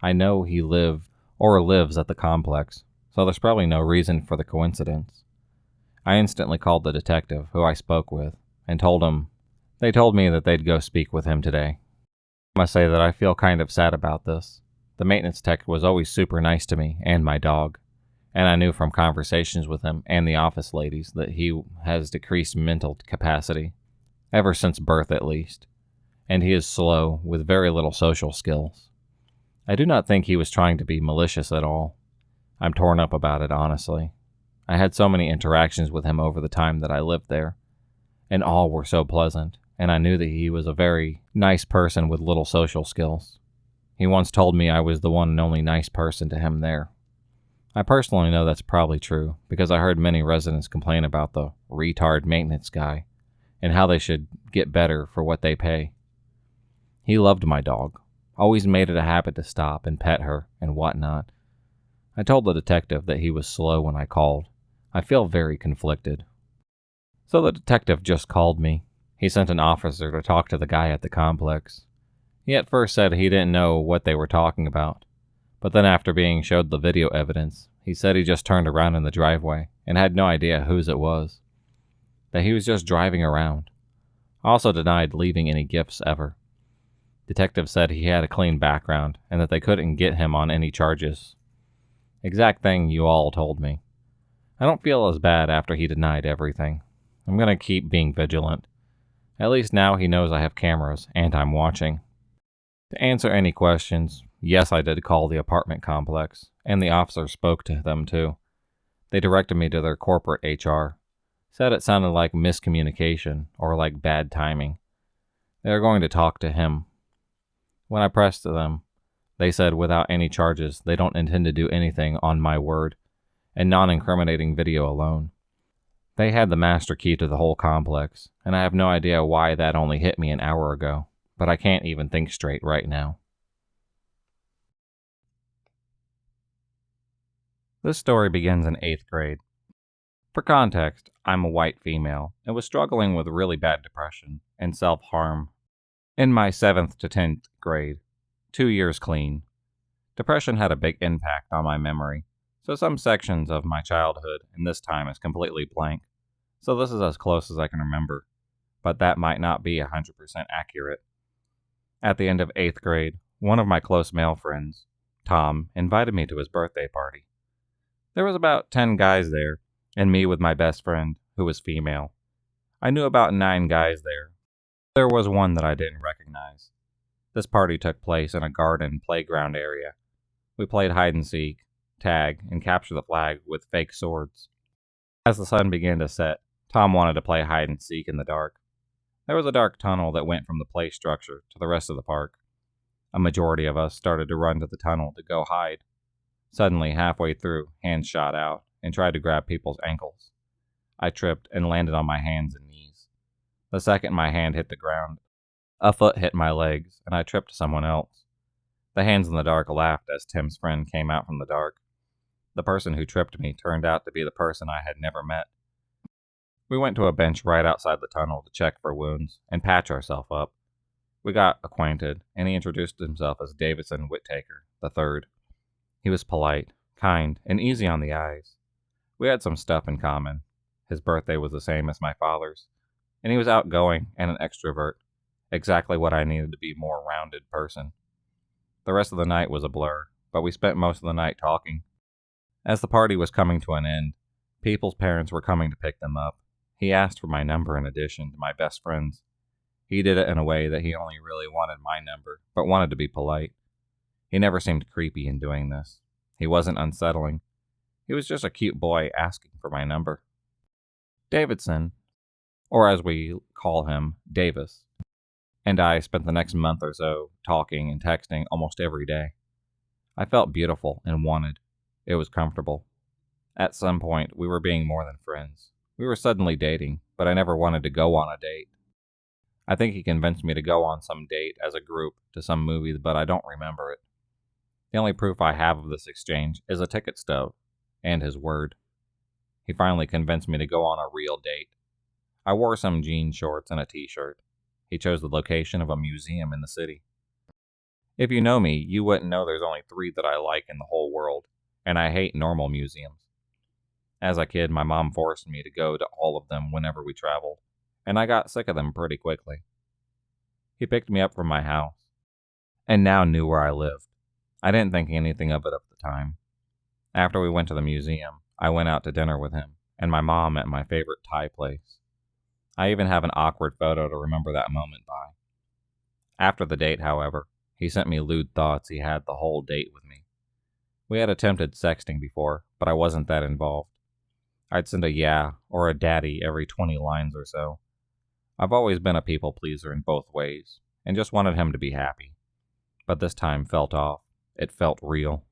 I know he lived or lives at the complex, so there's probably no reason for the coincidence. I instantly called the detective who I spoke with and told him they told me that they'd go speak with him today. I must say that I feel kind of sad about this. The maintenance tech was always super nice to me and my dog, and I knew from conversations with him and the office ladies that he has decreased mental capacity, ever since birth at least, and he is slow with very little social skills. I do not think he was trying to be malicious at all. I'm torn up about it, honestly. I had so many interactions with him over the time that I lived there, and all were so pleasant, and I knew that he was a very nice person with little social skills. He once told me I was the one and only nice person to him there. I personally know that's probably true, because I heard many residents complain about the retard maintenance guy, and how they should get better for what they pay. He loved my dog, always made it a habit to stop and pet her and whatnot. I told the detective that he was slow when I called. I feel very conflicted. So the detective just called me. He sent an officer to talk to the guy at the complex. He at first said he didn't know what they were talking about, but then after being showed the video evidence, he said he just turned around in the driveway and had no idea whose it was. That he was just driving around. Also denied leaving any gifts ever. Detective said he had a clean background and that they couldn't get him on any charges. Exact thing you all told me. I don't feel as bad after he denied everything. I'm gonna keep being vigilant. At least now he knows I have cameras and I'm watching. To answer any questions, yes, I did call the apartment complex, and the officer spoke to them too. They directed me to their corporate HR. Said it sounded like miscommunication or like bad timing. They were going to talk to him. When I pressed them, they said without any charges, they don't intend to do anything on my word, and non incriminating video alone. They had the master key to the whole complex, and I have no idea why that only hit me an hour ago, but I can't even think straight right now. This story begins in 8th grade. For context, I'm a white female and was struggling with really bad depression and self harm in my 7th to 10th grade, 2 years clean. Depression had a big impact on my memory, so some sections of my childhood in this time is completely blank. So this is as close as I can remember, but that might not be 100% accurate. At the end of 8th grade, one of my close male friends, Tom, invited me to his birthday party. There was about 10 guys there, and me with my best friend, who was female. I knew about 9 guys there. There was one that I didn't recognize. This party took place in a garden playground area. We played hide and seek, tag, and capture the flag with fake swords. As the sun began to set, Tom wanted to play hide and seek in the dark. There was a dark tunnel that went from the play structure to the rest of the park. A majority of us started to run to the tunnel to go hide. Suddenly, halfway through, hands shot out and tried to grab people's ankles. I tripped and landed on my hands and knees. The second my hand hit the ground, a foot hit my legs, and I tripped someone else. The hands in the dark laughed as Tim's friend came out from the dark. The person who tripped me turned out to be the person I had never met. We went to a bench right outside the tunnel to check for wounds and patch ourselves up. We got acquainted, and he introduced himself as Davidson Whittaker III. He was polite, kind, and easy on the eyes. We had some stuff in common. His birthday was the same as my father's, and he was outgoing and an extrovert, exactly what I needed to be a more rounded person. The rest of the night was a blur, but we spent most of the night talking. As the party was coming to an end, people's parents were coming to pick them up. He asked for my number in addition to my best friend's. He did it in a way that he only really wanted my number, but wanted to be polite. He never seemed creepy in doing this. He wasn't unsettling. He was just a cute boy asking for my number. Davidson, or as we call him, Davis, and I spent the next month or so talking and texting almost every day. I felt beautiful and wanted. It was comfortable. At some point, we were being more than friends. We were suddenly dating, but I never wanted to go on a date. I think he convinced me to go on some date as a group to some movie, but I don't remember it. The only proof I have of this exchange is a ticket stub and his word. He finally convinced me to go on a real date. I wore some jean shorts and a t-shirt. He chose the location of a museum in the city. If you know me, you wouldn't know there's only 3 that I like in the whole world, and I hate normal museums. As a kid, my mom forced me to go to all of them whenever we traveled, and I got sick of them pretty quickly. He picked me up from my house, and now knew where I lived. I didn't think anything of it at the time. After we went to the museum, I went out to dinner with him, and my mom at my favorite Thai place. I even have an awkward photo to remember that moment by. After the date, however, he sent me lewd thoughts he had the whole date with me. We had attempted sexting before, but I wasn't that involved. I'd send a yeah or a daddy every 20 lines or so. I've always been a people pleaser in both ways, and just wanted him to be happy. But this time felt off. It felt real.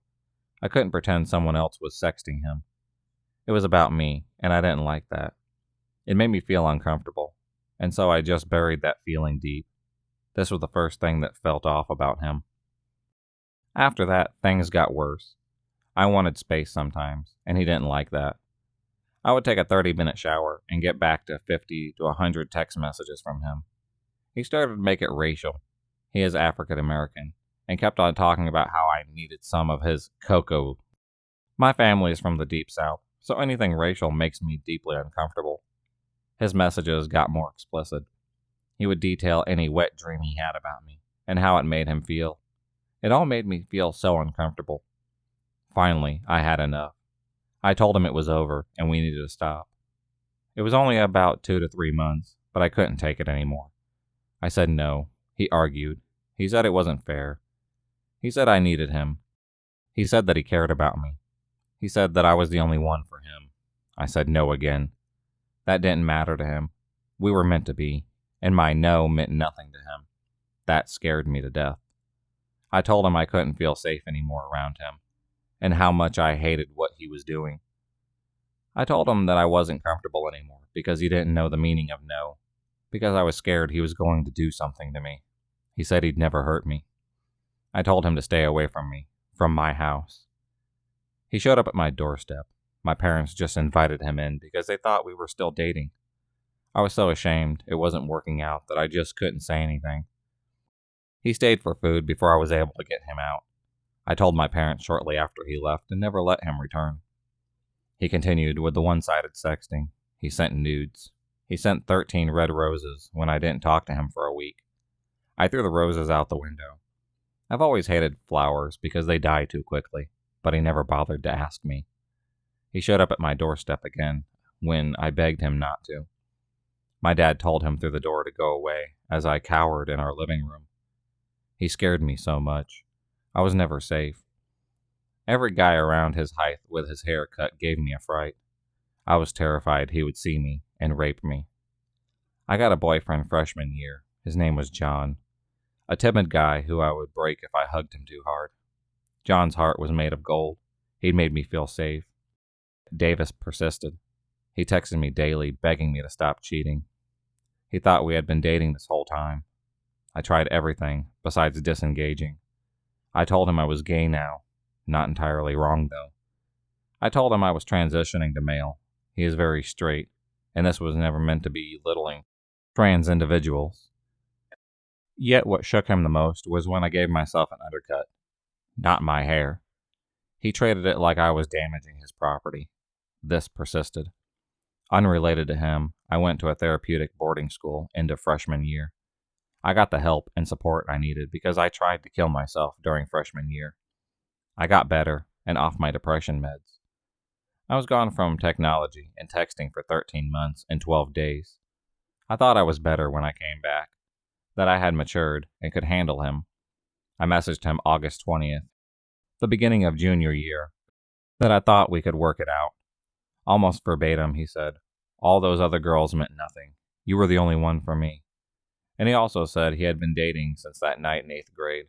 I couldn't pretend someone else was sexting him. It was about me, and I didn't like that. It made me feel uncomfortable, and so I just buried that feeling deep. This was the first thing that felt off about him. After that, things got worse. I wanted space sometimes, and he didn't like that. I would take a 30-minute shower and get back to 50 to 100 text messages from him. He started to make it racial. He is African American, and kept on talking about how I needed some of his cocoa. My family is from the Deep South, so anything racial makes me deeply uncomfortable. His messages got more explicit. He would detail any wet dream he had about me and how it made him feel. It all made me feel so uncomfortable. Finally, I had enough. I told him it was over and we needed to stop. It was only about 2 to 3 months, but I couldn't take it anymore. I said no. He argued. He said it wasn't fair. He said I needed him. He said that he cared about me. He said that I was the only one for him. I said no again. That didn't matter to him. We were meant to be, and my no meant nothing to him. That scared me to death. I told him I couldn't feel safe anymore around him, and how much I hated what he was doing. I told him that I wasn't comfortable anymore because he didn't know the meaning of no, because I was scared he was going to do something to me. He said he'd never hurt me. I told him to stay away from me, from my house. He showed up at my doorstep. My parents just invited him in because they thought we were still dating. I was so ashamed it wasn't working out that I just couldn't say anything. He stayed for food before I was able to get him out. I told my parents shortly after he left and never let him return. He continued with the one-sided sexting. He sent nudes. He sent 13 red roses when I didn't talk to him for a week. I threw the roses out the window. I've always hated flowers because they die too quickly, but he never bothered to ask me. He showed up at my doorstep again when I begged him not to. My dad told him through the door to go away as I cowered in our living room. He scared me so much. I was never safe. Every guy around his height with his hair cut gave me a fright. I was terrified he would see me and rape me. I got a boyfriend freshman year. His name was John. A timid guy who I would break if I hugged him too hard. John's heart was made of gold. He'd made me feel safe. Davis persisted. He texted me daily, begging me to stop cheating. He thought we had been dating this whole time. I tried everything, besides disengaging. I told him I was gay now. Not entirely wrong, though. I told him I was transitioning to male. He is very straight, and this was never meant to be belittling trans individuals. Yet what shook him the most was when I gave myself an undercut. Not my hair. He treated it like I was damaging his property. This persisted. Unrelated to him, I went to a therapeutic boarding school into freshman year. I got the help and support I needed because I tried to kill myself during freshman year. I got better and off my depression meds. I was gone from technology and texting for 13 months and 12 days. I thought I was better when I came back, that I had matured and could handle him. I messaged him August 20th, the beginning of junior year, that I thought we could work it out. Almost verbatim, he said, "All those other girls meant nothing. You were the only one for me." And he also said he had been dating since that night in 8th grade.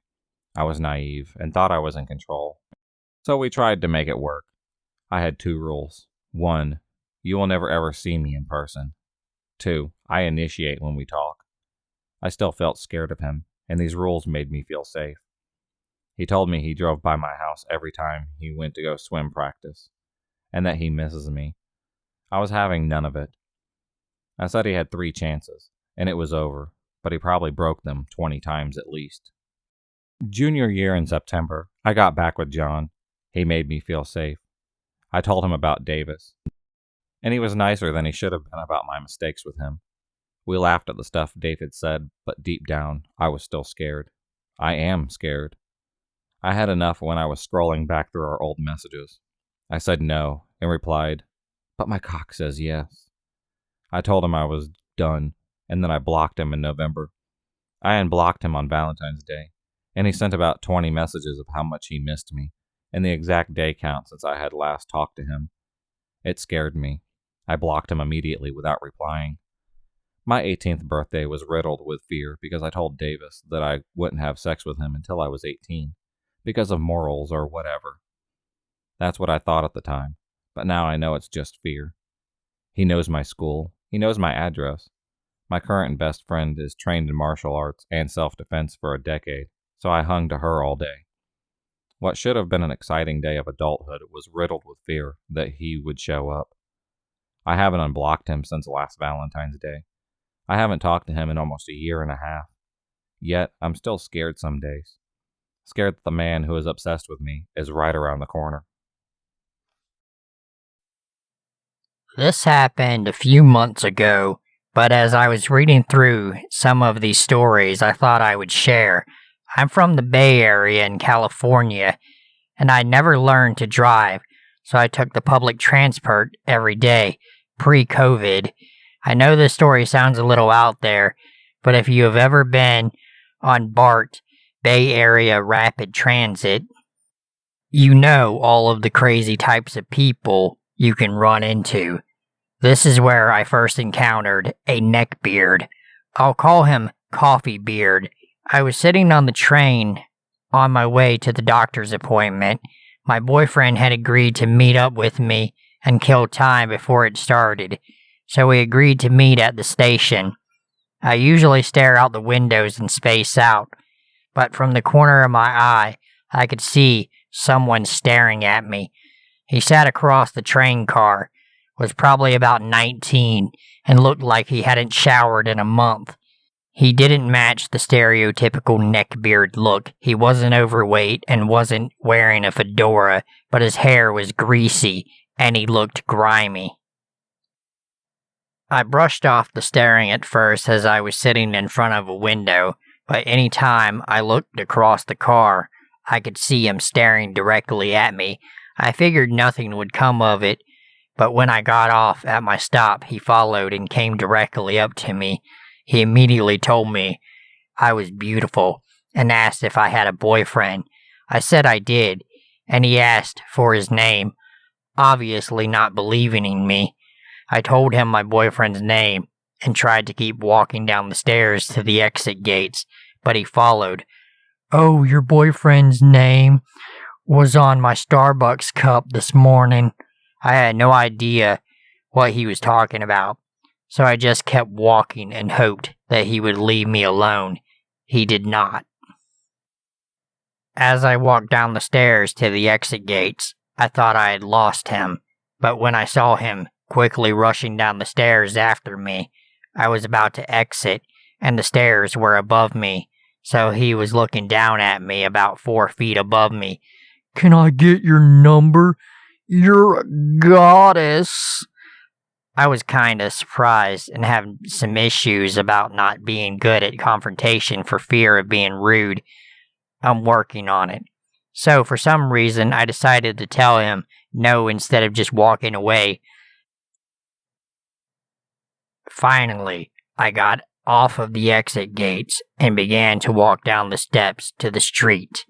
I was naive and thought I was in control. So we tried to make it work. I had 2 rules. 1, you will never ever see me in person. 2, I initiate when we talk. I still felt scared of him, and these rules made me feel safe. He told me he drove by my house every time he went to go swim practice, and that he misses me. I was having none of it. I said he had 3 chances, and it was over, but he probably broke them 20 times at least. Junior year in September, I got back with John. He made me feel safe. I told him about Davis, and he was nicer than he should have been about my mistakes with him. We laughed at the stuff David said, but deep down, I was still scared. I am scared. I had enough when I was scrolling back through our old messages. I said no, and replied, "But my cock says yes." I told him I was done, and then I blocked him in November. I unblocked him on Valentine's Day, and he sent about 20 messages of how much he missed me, and the exact day count since I had last talked to him. It scared me. I blocked him immediately without replying. My 18th birthday was riddled with fear because I told Davis that I wouldn't have sex with him until I was 18, because of morals or whatever. That's what I thought at the time, but now I know it's just fear. He knows my school. He knows my address. My current best friend is trained in martial arts and self-defense for a decade, so I hung to her all day. What should have been an exciting day of adulthood was riddled with fear that he would show up. I haven't unblocked him since last Valentine's Day. I haven't talked to him in almost a year and a half. Yet, I'm still scared some days. Scared that the man who is obsessed with me is right around the corner. This happened a few months ago, but as I was reading through some of these stories, I thought I would share. I'm from the Bay Area in California, and I never learned to drive, so I took the public transport every day, pre-COVID. I know this story sounds a little out there, but if you have ever been on BART, Bay Area Rapid Transit, you know all of the crazy types of people you can run into. This is where I first encountered a neckbeard. I'll call him Coffee Beard. I was sitting on the train on my way to the doctor's appointment. My boyfriend had agreed to meet up with me and kill time before it started, so we agreed to meet at the station. I usually stare out the windows and space out, but from the corner of my eye, I could see someone staring at me. He sat across the train car, was probably about 19, and looked like he hadn't showered in a month. He didn't match the stereotypical neckbeard look. He wasn't overweight and wasn't wearing a fedora, but his hair was greasy, and he looked grimy. I brushed off the staring at first as I was sitting in front of a window, but any time I looked across the car, I could see him staring directly at me. I figured nothing would come of it, but when I got off at my stop, he followed and came directly up to me. He immediately told me I was beautiful and asked if I had a boyfriend. I said I did, and he asked for his name, obviously not believing in me. I told him my boyfriend's name and tried to keep walking down the stairs to the exit gates, but he followed. "Oh, your boyfriend's name was on my Starbucks cup this morning." I had no idea what he was talking about, so I just kept walking and hoped that he would leave me alone. He did not. As I walked down the stairs to the exit gates, I thought I had lost him, but when I saw him quickly rushing down the stairs after me, I was about to exit, and the stairs were above me, so he was looking down at me about 4 feet above me. "Can I get your number? You're a goddess." I was kinda surprised and had some issues about not being good at confrontation for fear of being rude. I'm working on it. So for some reason, I decided to tell him no instead of just walking away. Finally, I got off of the exit gates and began to walk down the steps to the street.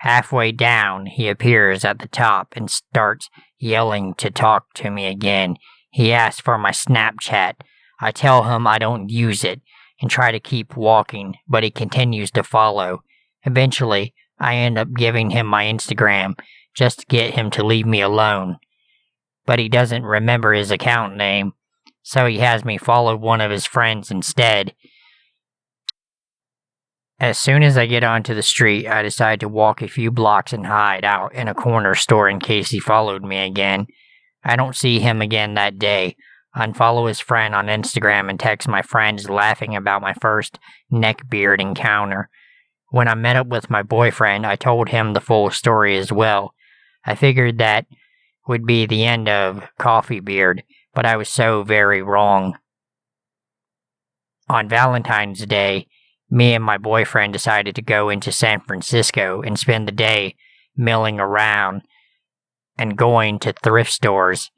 Halfway down, he appears at the top and starts yelling to talk to me again. He asks for my Snapchat. I tell him I don't use it and try to keep walking, but he continues to follow. Eventually, I end up giving him my Instagram just to get him to leave me alone. But he doesn't remember his account name, so he has me follow one of his friends instead. As soon as I get onto the street, I decide to walk a few blocks and hide out in a corner store in case he followed me again. I don't see him again that day. Unfollow his friend on Instagram and text my friends laughing about my first neckbeard encounter. When I met up with my boyfriend, I told him the full story as well. I figured that would be the end of Coffee Beard, but I was so very wrong. On Valentine's Day, me and my boyfriend decided to go into San Francisco and spend the day milling around and going to thrift stores.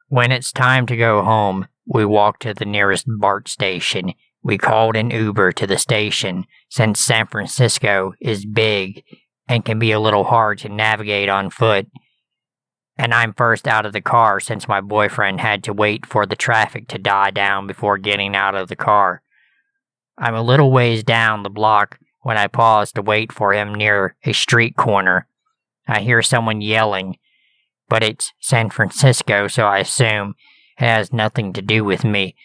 When it's time to go home, we walk to the nearest BART station. We called an Uber to the station since San Francisco is big and can be a little hard to navigate on foot. And I'm first out of the car since my boyfriend had to wait for the traffic to die down before getting out of the car. I'm a little ways down the block when I pause to wait for him near a street corner. I hear someone yelling, but it's San Francisco, so I assume it has nothing to do with me.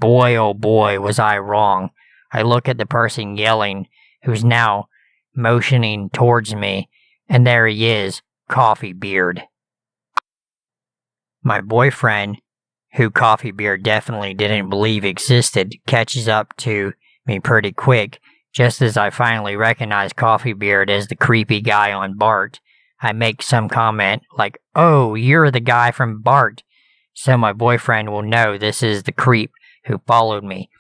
Boy, oh boy, was I wrong. I look at the person yelling, who's now motioning towards me, and there he is, Coffee Beard. My boyfriend, who Coffee Beard definitely didn't believe existed, catches up to me pretty quick, just as I finally recognize Coffee Beard as the creepy guy on BART. I make some comment like, "Oh, you're the guy from BART," so my boyfriend will know this is the creep who followed me.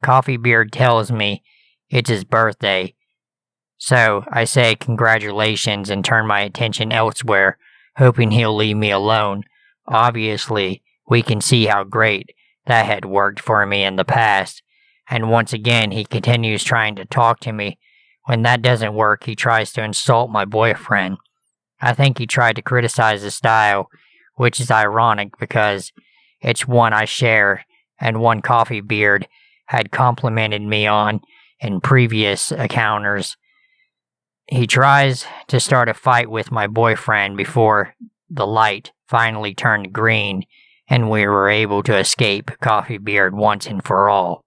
Coffee Beard tells me it's his birthday, so I say congratulations and turn my attention elsewhere, hoping he'll leave me alone. Obviously, we can see how great that had worked for me in the past, and once again he continues trying to talk to me. When that doesn't work, he tries to insult my boyfriend. I think he tried to criticize the style, which is ironic because it's one I share and one Coffee Beard had complimented me on in previous encounters. He tries to start a fight with my boyfriend before the light finally turned green and we were able to escape Coffee Beard once and for all.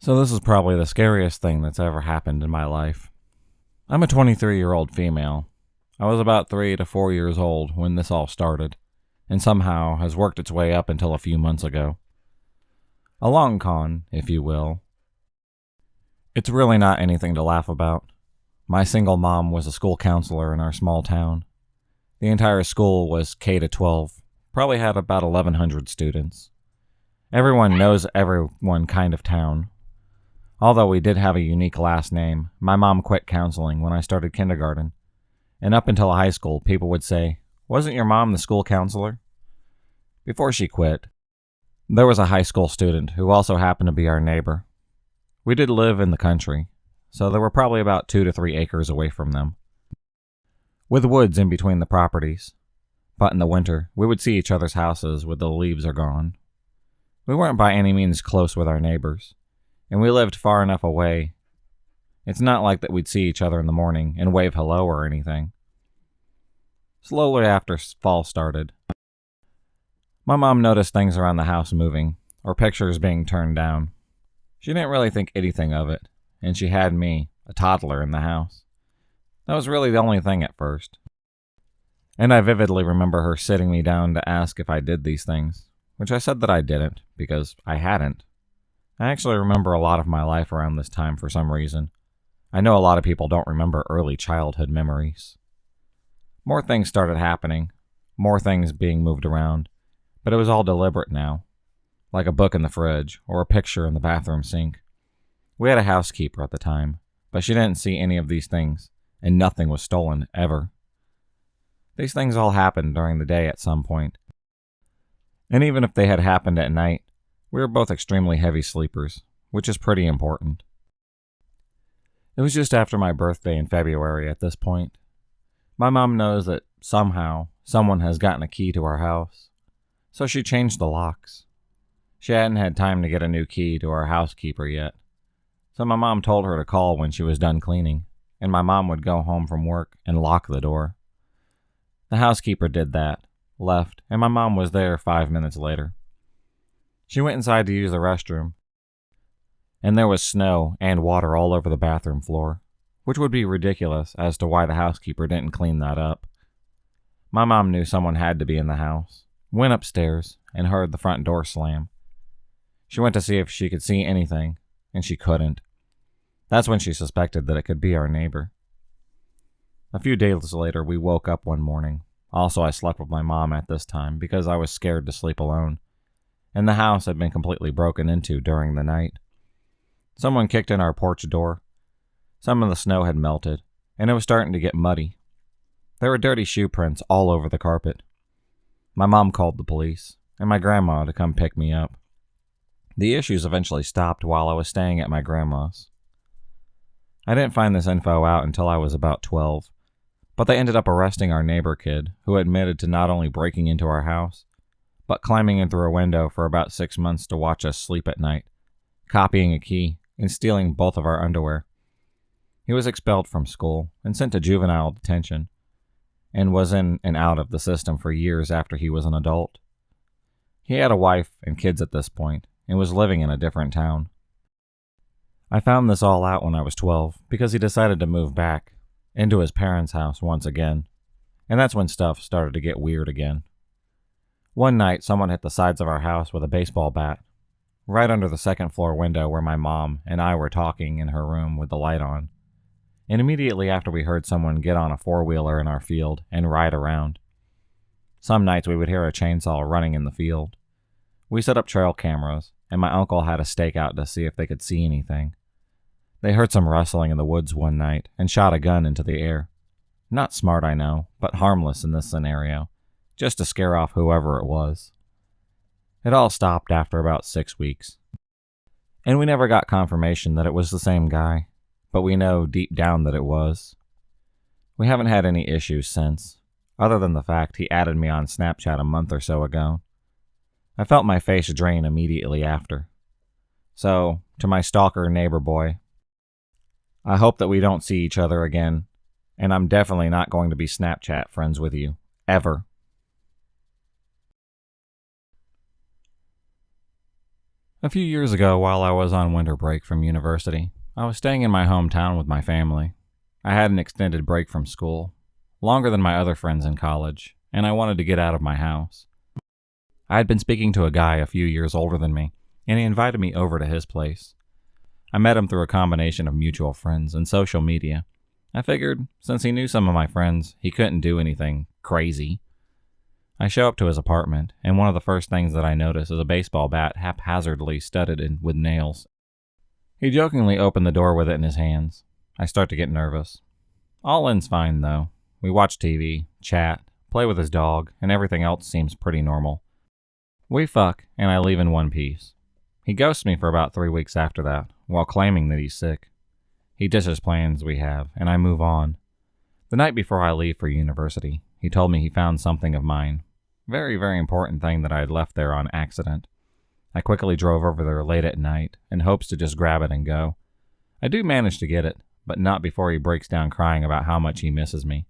So this is probably the scariest thing that's ever happened in my life. I'm a 23-year-old female. I was about 3 to 4 years old when this all started, and somehow has worked its way up until a few months ago. A long con, if you will. It's really not anything to laugh about. My single mom was a school counselor in our small town. The entire school was K to 12, probably had about 1,100 students. Everyone knows everyone kind of town. Although we did have a unique last name, my mom quit counseling when I started kindergarten. And up until high school, people would say, "Wasn't your mom the school counselor?" Before she quit, there was a high school student who also happened to be our neighbor. We did live in the country, so there were probably about 2 to 3 acres away from them, with woods in between the properties. But in the winter, we would see each other's houses when the leaves are gone. We weren't by any means close with our neighbors, and we lived far enough away. It's not like that we'd see each other in the morning and wave hello or anything. Slowly after fall started, my mom noticed things around the house moving, or pictures being turned down. She didn't really think anything of it, and she had me, a toddler, in the house. That was really the only thing at first. And I vividly remember her sitting me down to ask if I did these things, which I said that I didn't, because I hadn't. I actually remember a lot of my life around this time for some reason. I know a lot of people don't remember early childhood memories. More things started happening, more things being moved around, but it was all deliberate now, like a book in the fridge or a picture in the bathroom sink. We had a housekeeper at the time, but she didn't see any of these things, and nothing was stolen, ever. These things all happened during the day at some point. And even if they had happened at night, we were both extremely heavy sleepers, which is pretty important. It was just after my birthday in February at this point. My mom knows that somehow someone has gotten a key to our house, so she changed the locks. She hadn't had time to get a new key to our housekeeper yet, so my mom told her to call when she was done cleaning, and my mom would go home from work and lock the door. The housekeeper did that, left, and my mom was there 5 minutes later. She went inside to use the restroom, and there was snow and water all over the bathroom floor, which would be ridiculous as to why the housekeeper didn't clean that up. My mom knew someone had to be in the house, went upstairs, and heard the front door slam. She went to see if she could see anything, and she couldn't. That's when she suspected that it could be our neighbor. A few days later, we woke up one morning. Also, I slept with my mom at this time because I was scared to sleep alone, and the house had been completely broken into during the night. Someone kicked in our porch door. Some of the snow had melted, and it was starting to get muddy. There were dirty shoe prints all over the carpet. My mom called the police, and my grandma to come pick me up. The issues eventually stopped while I was staying at my grandma's. I didn't find this info out until I was about 12, but they ended up arresting our neighbor kid, who admitted to not only breaking into our house, but climbing in through a window for about 6 months to watch us sleep at night, copying a key, and stealing both of our underwear. He was expelled from school and sent to juvenile detention, and was in and out of the system for years after he was an adult. He had a wife and kids at this point, and was living in a different town. I found this all out when I was 12 because he decided to move back into his parents' house once again, and that's when stuff started to get weird again. One night, someone hit the sides of our house with a baseball bat, right under the second floor window where my mom and I were talking in her room with the light on. and immediately after we heard someone get on a four-wheeler in our field and ride around. Some nights we would hear a chainsaw running in the field. We set up trail cameras, and my uncle had a stake out to see if they could see anything. They heard some rustling in the woods one night and shot a gun into the air. Not smart, I know, but harmless in this scenario, just to scare off whoever it was. It all stopped after about 6 weeks. And we never got confirmation that it was the same guy, but we know deep down that it was. We haven't had any issues since, other than the fact he added me on Snapchat a month or so ago. I felt my face drain immediately after. So, to my stalker neighbor boy, I hope that we don't see each other again, and I'm definitely not going to be Snapchat friends with you, ever. A few years ago, while I was on winter break from university, I was staying in my hometown with my family. I had an extended break from school, longer than my other friends in college, and I wanted to get out of my house. I had been speaking to a guy a few years older than me, and he invited me over to his place. I met him through a combination of mutual friends and social media. I figured, since he knew some of my friends, he couldn't do anything crazy. I show up to his apartment, and one of the first things that I notice is a baseball bat haphazardly studded with nails. He jokingly opened the door with it in his hands. I start to get nervous. All in's fine, though. We watch TV, chat, play with his dog, and everything else seems pretty normal. We fuck, and I leave in one piece. He ghosts me for about 3 weeks after that, while claiming that he's sick. He dishes plans we have, and I move on. The night before I leave for university, he told me he found something of mine. Very, very important thing that I had left there on accident. I quickly drove over there late at night, in hopes to just grab it and go. I do manage to get it, but not before he breaks down crying about how much he misses me.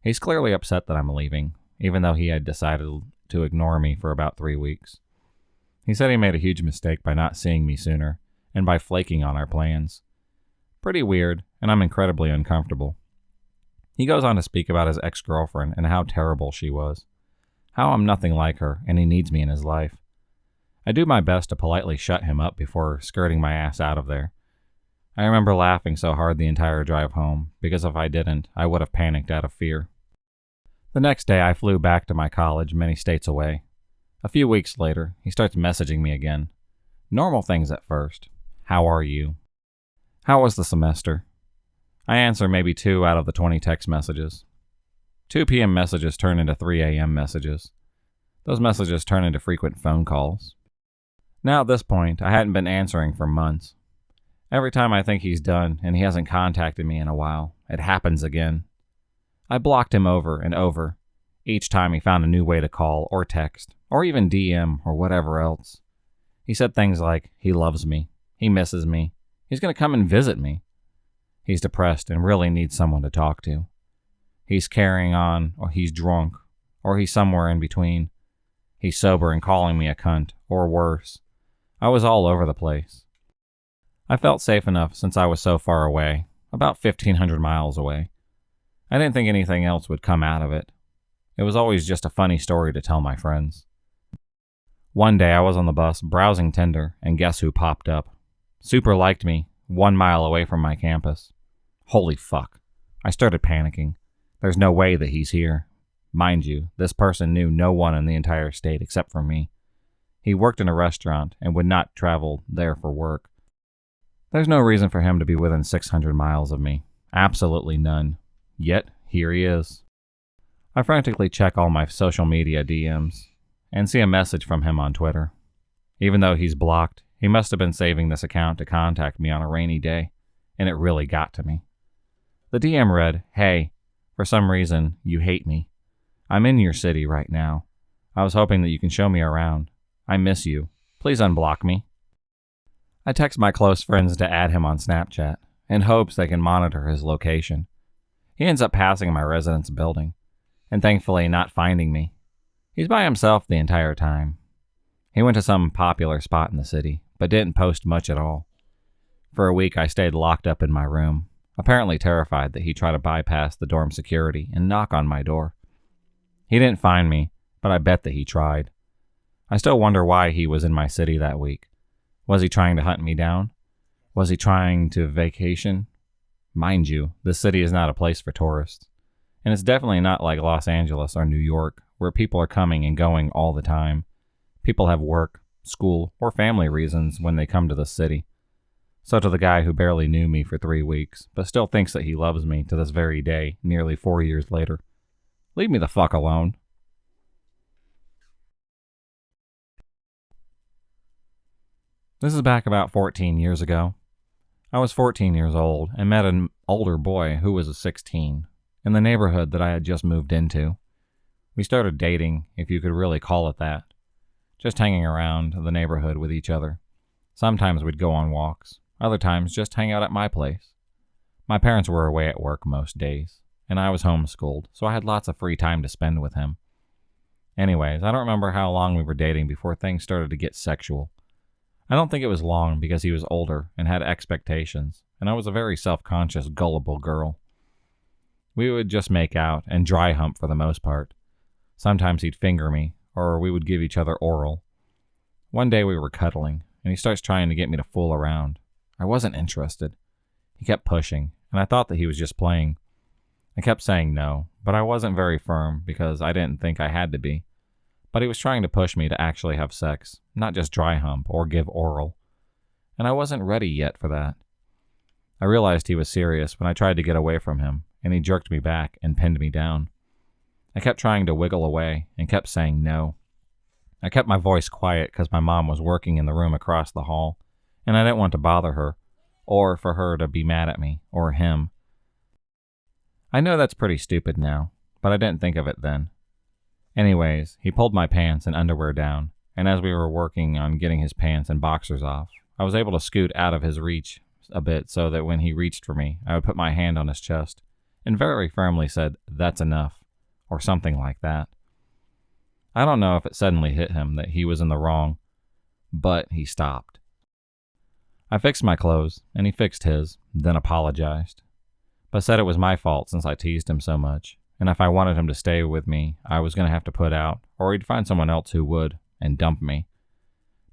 He's clearly upset that I'm leaving, even though he had decided to ignore me for about 3 weeks. He said he made a huge mistake by not seeing me sooner, and by flaking on our plans. Pretty weird, and I'm incredibly uncomfortable. He goes on to speak about his ex-girlfriend and how terrible she was. How I'm nothing like her, and he needs me in his life. I do my best to politely shut him up before skirting my ass out of there. I remember laughing so hard the entire drive home, because if I didn't, I would have panicked out of fear. The next day, I flew back to my college many states away. A few weeks later, he starts messaging me again. Normal things at first. How are you? How was the semester? I answer maybe 2 out of the 20 text messages. 2 p.m. messages turn into 3 a.m. messages. Those messages turn into frequent phone calls. Now at this point, I hadn't been answering for months. Every time I think he's done and he hasn't contacted me in a while, it happens again. I blocked him over and over. Each time he found a new way to call or text, or even DM or whatever else. He said things like, he loves me, he misses me, he's going to come and visit me. He's depressed and really needs someone to talk to. He's carrying on, or he's drunk, or he's somewhere in between. He's sober and calling me a cunt, or worse. I was all over the place. I felt safe enough since I was so far away, about 1,500 miles away. I didn't think anything else would come out of it. It was always just a funny story to tell my friends. One day I was on the bus browsing Tinder, and guess who popped up? Super liked me, 1 mile away from my campus. Holy fuck. I started panicking. There's no way that he's here. Mind you, this person knew no one in the entire state except for me. He worked in a restaurant and would not travel there for work. There's no reason for him to be within 600 miles of me. Absolutely none. Yet, here he is. I frantically check all my social media DMs and see a message from him on Twitter. Even though he's blocked, he must have been saving this account to contact me on a rainy day, and it really got to me. The DM read, "Hey, for some reason, you hate me. I'm in your city right now. I was hoping that you can show me around. I miss you. Please unblock me." I text my close friends to add him on Snapchat, in hopes they can monitor his location. He ends up passing my residence building, and thankfully not finding me. He's by himself the entire time. He went to some popular spot in the city, but didn't post much at all. For a week I stayed locked up in my room, apparently terrified that he'd try to bypass the dorm security and knock on my door. He didn't find me, but I bet that he tried. I still wonder why he was in my city that week. Was he trying to hunt me down? Was he trying to vacation? Mind you, this city is not a place for tourists. And it's definitely not like Los Angeles or New York, where people are coming and going all the time. People have work, school, or family reasons when they come to the city. So to the guy who barely knew me for 3 weeks, but still thinks that he loves me to this very day, nearly 4 years later, leave me the fuck alone. This is back about 14 years ago. I was 14 years old and met an older boy who was 16 in the neighborhood that I had just moved into. We started dating, if you could really call it that. Just hanging around the neighborhood with each other. Sometimes we'd go on walks, other times just hang out at my place. My parents were away at work most days, and I was homeschooled, so I had lots of free time to spend with him. Anyways, I don't remember how long we were dating before things started to get sexual. I don't think it was long because he was older and had expectations, and I was a very self-conscious, gullible girl. We would just make out and dry hump for the most part. Sometimes he'd finger me, or we would give each other oral. One day we were cuddling, and he starts trying to get me to fool around. I wasn't interested. He kept pushing, and I thought that he was just playing. I kept saying no, but I wasn't very firm because I didn't think I had to be. But he was trying to push me to actually have sex, not just dry hump or give oral. And I wasn't ready yet for that. I realized he was serious when I tried to get away from him, and he jerked me back and pinned me down. I kept trying to wiggle away and kept saying no. I kept my voice quiet because my mom was working in the room across the hall, and I didn't want to bother her, or for her to be mad at me, or him. I know that's pretty stupid now, but I didn't think of it then. Anyways, he pulled my pants and underwear down, and as we were working on getting his pants and boxers off, I was able to scoot out of his reach a bit so that when he reached for me, I would put my hand on his chest and very firmly said, "That's enough," or something like that. I don't know if it suddenly hit him that he was in the wrong, but he stopped. I fixed my clothes, and he fixed his, then apologized, but said it was my fault since I teased him so much. And if I wanted him to stay with me, I was going to have to put out, or he'd find someone else who would, and dump me.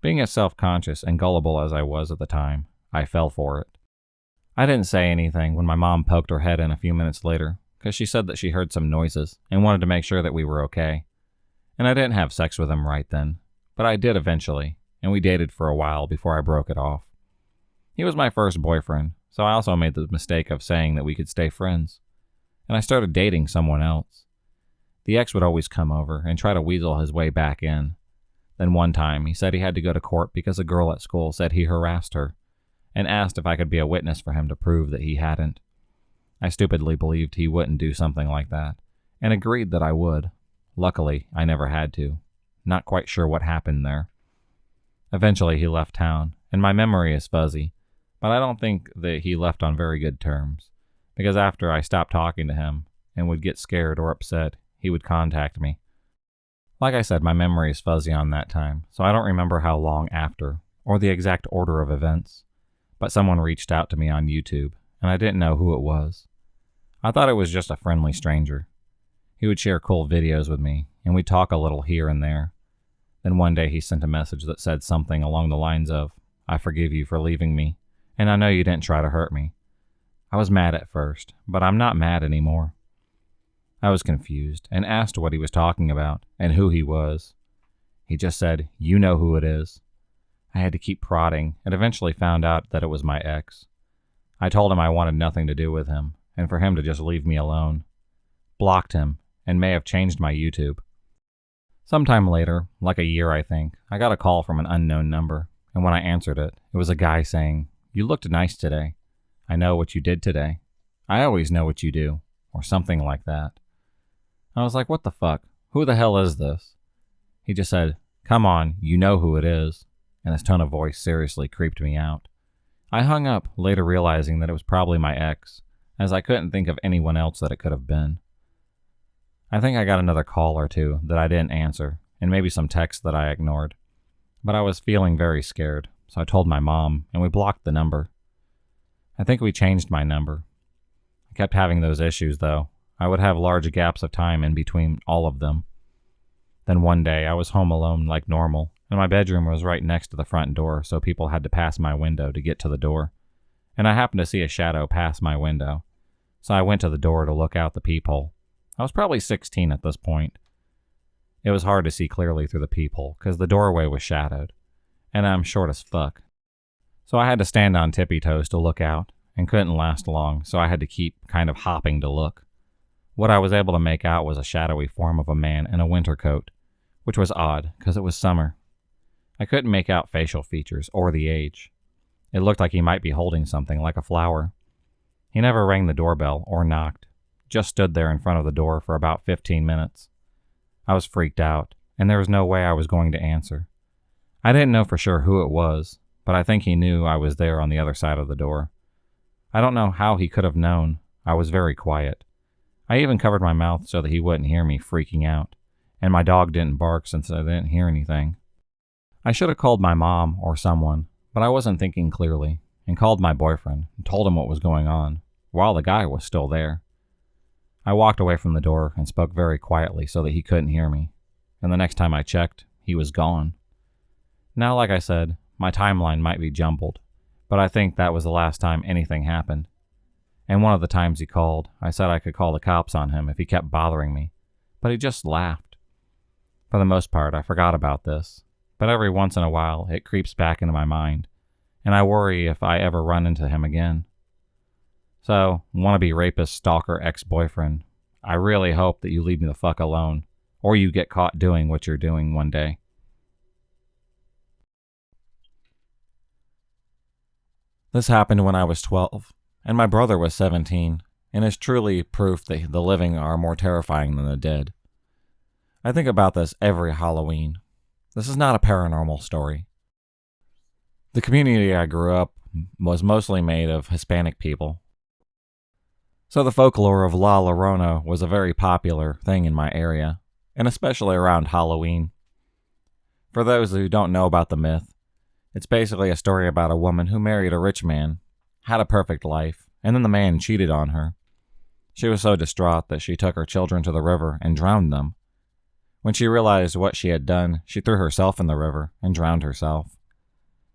Being as self-conscious and gullible as I was at the time, I fell for it. I didn't say anything when my mom poked her head in a few minutes later, because she said that she heard some noises and wanted to make sure that we were okay. And I didn't have sex with him right then, but I did eventually, and we dated for a while before I broke it off. He was my first boyfriend, so I also made the mistake of saying that we could stay friends. And I started dating someone else. The ex would always come over and try to weasel his way back in. Then one time, he said he had to go to court because a girl at school said he harassed her, and asked if I could be a witness for him to prove that he hadn't. I stupidly believed he wouldn't do something like that, and agreed that I would. Luckily, I never had to. Not quite sure what happened there. Eventually, he left town, and my memory is fuzzy, but I don't think that he left on very good terms. Because after I stopped talking to him and would get scared or upset, he would contact me. Like I said, my memory is fuzzy on that time, so I don't remember how long after, or the exact order of events. But someone reached out to me on YouTube, and I didn't know who it was. I thought it was just a friendly stranger. He would share cool videos with me, and we'd talk a little here and there. Then one day he sent a message that said something along the lines of, "I forgive you for leaving me, and I know you didn't try to hurt me." I was mad at first, but I'm not mad anymore. I was confused and asked what he was talking about and who he was. He just said, "You know who it is." I had to keep prodding and eventually found out that it was my ex. I told him I wanted nothing to do with him and for him to just leave me alone. Blocked him and may have changed my YouTube. Sometime later, like a year I think, I got a call from an unknown number, and when I answered it, it was a guy saying, "You looked nice today. I know what you did today. I always know what you do," or something like that. I was like, what the fuck? Who the hell is this? He just said, "Come on, you know who it is," and his tone of voice seriously creeped me out. I hung up, later realizing that it was probably my ex, as I couldn't think of anyone else that it could have been. I think I got another call or two that I didn't answer, and maybe some texts that I ignored. But I was feeling very scared, so I told my mom, and we blocked the number. I think we changed my number. I kept having those issues, though. I would have large gaps of time in between all of them. Then one day, I was home alone like normal, and my bedroom was right next to the front door, so people had to pass my window to get to the door. and I happened to see a shadow pass my window, so I went to the door to look out the peephole. I was probably 16 at this point. It was hard to see clearly through the peephole because the doorway was shadowed, and I'm short as fuck. So I had to stand on tippy toes to look out, and couldn't last long, so I had to keep kind of hopping to look. What I was able to make out was a shadowy form of a man in a winter coat, which was odd because it was summer. I couldn't make out facial features or the age. It looked like he might be holding something like a flower. He never rang the doorbell or knocked, just stood there in front of the door for about 15 minutes. I was freaked out, and there was no way I was going to answer. I didn't know for sure who it was, but I think he knew I was there on the other side of the door. I don't know how he could have known. I was very quiet. I even covered my mouth so that he wouldn't hear me freaking out, and my dog didn't bark since I didn't hear anything. I should have called my mom or someone, but I wasn't thinking clearly, and called my boyfriend and told him what was going on, while the guy was still there. I walked away from the door and spoke very quietly so that he couldn't hear me, and the next time I checked, he was gone. Now, like I said, my timeline might be jumbled, but I think that was the last time anything happened. And one of the times he called, I said I could call the cops on him if he kept bothering me, but he just laughed. For the most part, I forgot about this, but every once in a while it creeps back into my mind, and I worry if I ever run into him again. So, wannabe rapist stalker ex-boyfriend, I really hope that you leave me the fuck alone, or you get caught doing what you're doing one day. This happened when I was 12, and my brother was 17, and is truly proof that the living are more terrifying than the dead. I think about this every Halloween. This is not a paranormal story. The community I grew up was mostly made of Hispanic people, so the folklore of La Llorona was a very popular thing in my area, and especially around Halloween. For those who don't know about the myth, it's basically a story about a woman who married a rich man, had a perfect life, and then the man cheated on her. She was so distraught that she took her children to the river and drowned them. When she realized what she had done, she threw herself in the river and drowned herself.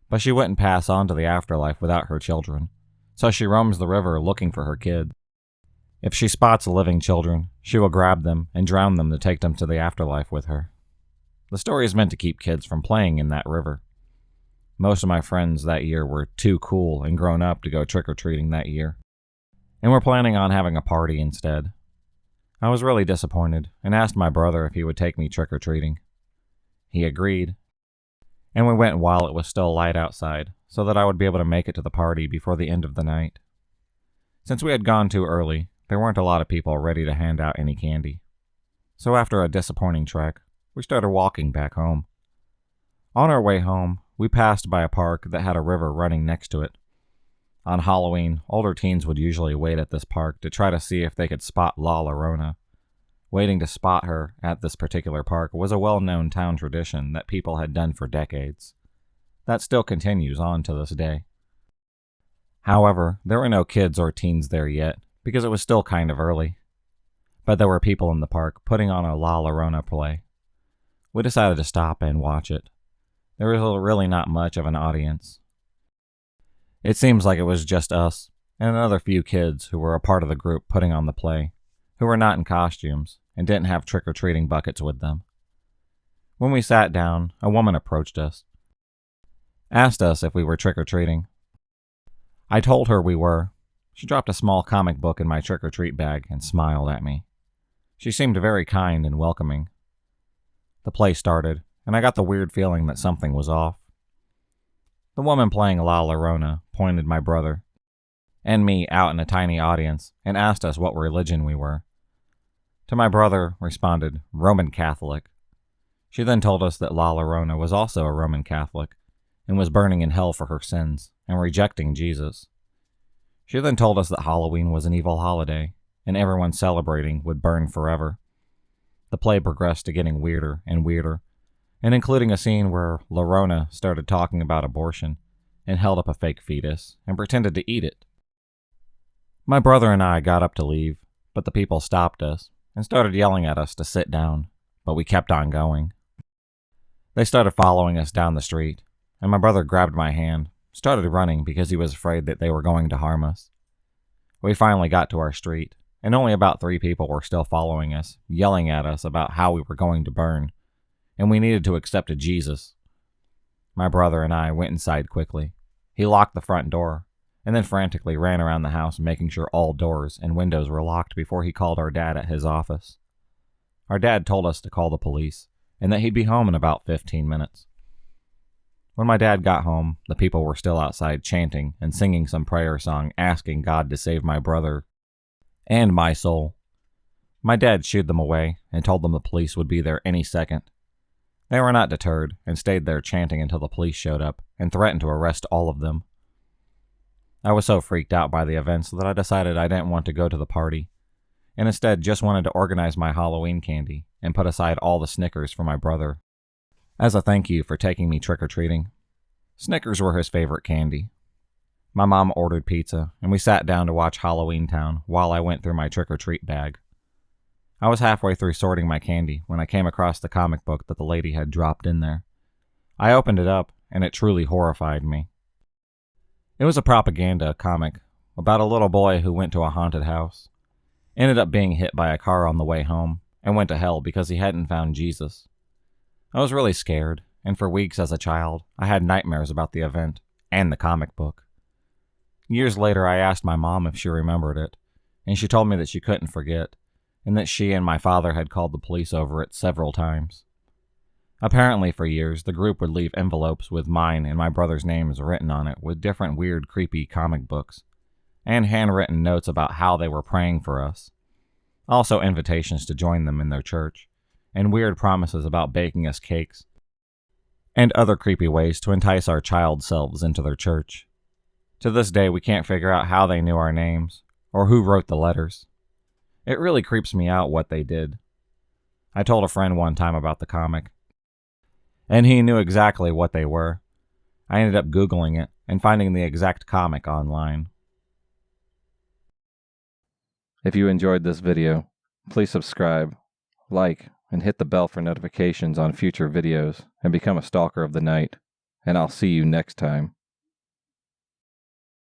But she wouldn't pass on to the afterlife without her children, so she roams the river looking for her kids. If she spots living children, she will grab them and drown them to take them to the afterlife with her. The story is meant to keep kids from playing in that river. Most of my friends that year were too cool and grown up to go trick-or-treating that year, and were planning on having a party instead. I was really disappointed and asked my brother if he would take me trick-or-treating. He agreed, and we went while it was still light outside so that I would be able to make it to the party before the end of the night. Since we had gone too early, there weren't a lot of people ready to hand out any candy. So after a disappointing trek, we started walking back home. On our way home, we passed by a park that had a river running next to it. On Halloween, older teens would usually wait at this park to try to see if they could spot La Llorona. Waiting to spot her at this particular park was a well-known town tradition that people had done for decades. That still continues on to this day. However, there were no kids or teens there yet, because it was still kind of early. But there were people in the park putting on a La Llorona play. We decided to stop and watch it. There was really not much of an audience. It seems like it was just us and another few kids who were a part of the group putting on the play, who were not in costumes and didn't have trick-or-treating buckets with them. When we sat down, a woman approached us, asked us if we were trick-or-treating. I told her we were. She dropped a small comic book in my trick-or-treat bag and smiled at me. She seemed very kind and welcoming. The play started, and I got the weird feeling that something was off. The woman playing La Llorona pointed my brother and me out in a tiny audience and asked us what religion we were. To my brother responded, Roman Catholic. She then told us that La Llorona was also a Roman Catholic and was burning in hell for her sins and rejecting Jesus. She then told us that Halloween was an evil holiday and everyone celebrating would burn forever. The play progressed to getting weirder and weirder, and including a scene where Llorona started talking about abortion and held up a fake fetus and pretended to eat it. My brother and I got up to leave, but the people stopped us and started yelling at us to sit down, but we kept on going. They started following us down the street, and my brother grabbed my hand started running because he was afraid that they were going to harm us. We finally got to our street, and only about 3 people were still following us, yelling at us about how we were going to burn, and we needed to accept a Jesus. My brother and I went inside quickly. He locked the front door, and then frantically ran around the house making sure all doors and windows were locked before he called our dad at his office. Our dad told us to call the police, and that he'd be home in about 15 minutes. When my dad got home, the people were still outside chanting and singing some prayer song asking God to save my brother and my soul. My dad shooed them away and told them the police would be there any second. They were not deterred and stayed there chanting until the police showed up and threatened to arrest all of them. I was so freaked out by the events that I decided I didn't want to go to the party, and instead just wanted to organize my Halloween candy and put aside all the Snickers for my brother, as a thank you for taking me trick-or-treating. Snickers were his favorite candy. My mom ordered pizza, and we sat down to watch Halloween Town while I went through my trick-or-treat bag. I was halfway through sorting my candy when I came across the comic book that the lady had dropped in there. I opened it up, and it truly horrified me. It was a propaganda comic about a little boy who went to a haunted house, ended up being hit by a car on the way home, and went to hell because he hadn't found Jesus. I was really scared, and for weeks as a child, I had nightmares about the event and the comic book. Years later, I asked my mom if she remembered it, and she told me that she couldn't forget, and that she and my father had called the police over it several times. Apparently, for years, the group would leave envelopes with mine and my brother's names written on it with different weird, creepy comic books, and handwritten notes about how they were praying for us. Also invitations to join them in their church, and weird promises about baking us cakes, and other creepy ways to entice our child selves into their church. To this day, we can't figure out how they knew our names, or who wrote the letters. It really creeps me out what they did. I told a friend one time about the comic, and he knew exactly what they were. I ended up Googling it and finding the exact comic online. If you enjoyed this video, please subscribe, like, and hit the bell for notifications on future videos, and become a stalker of the night. And I'll see you next time.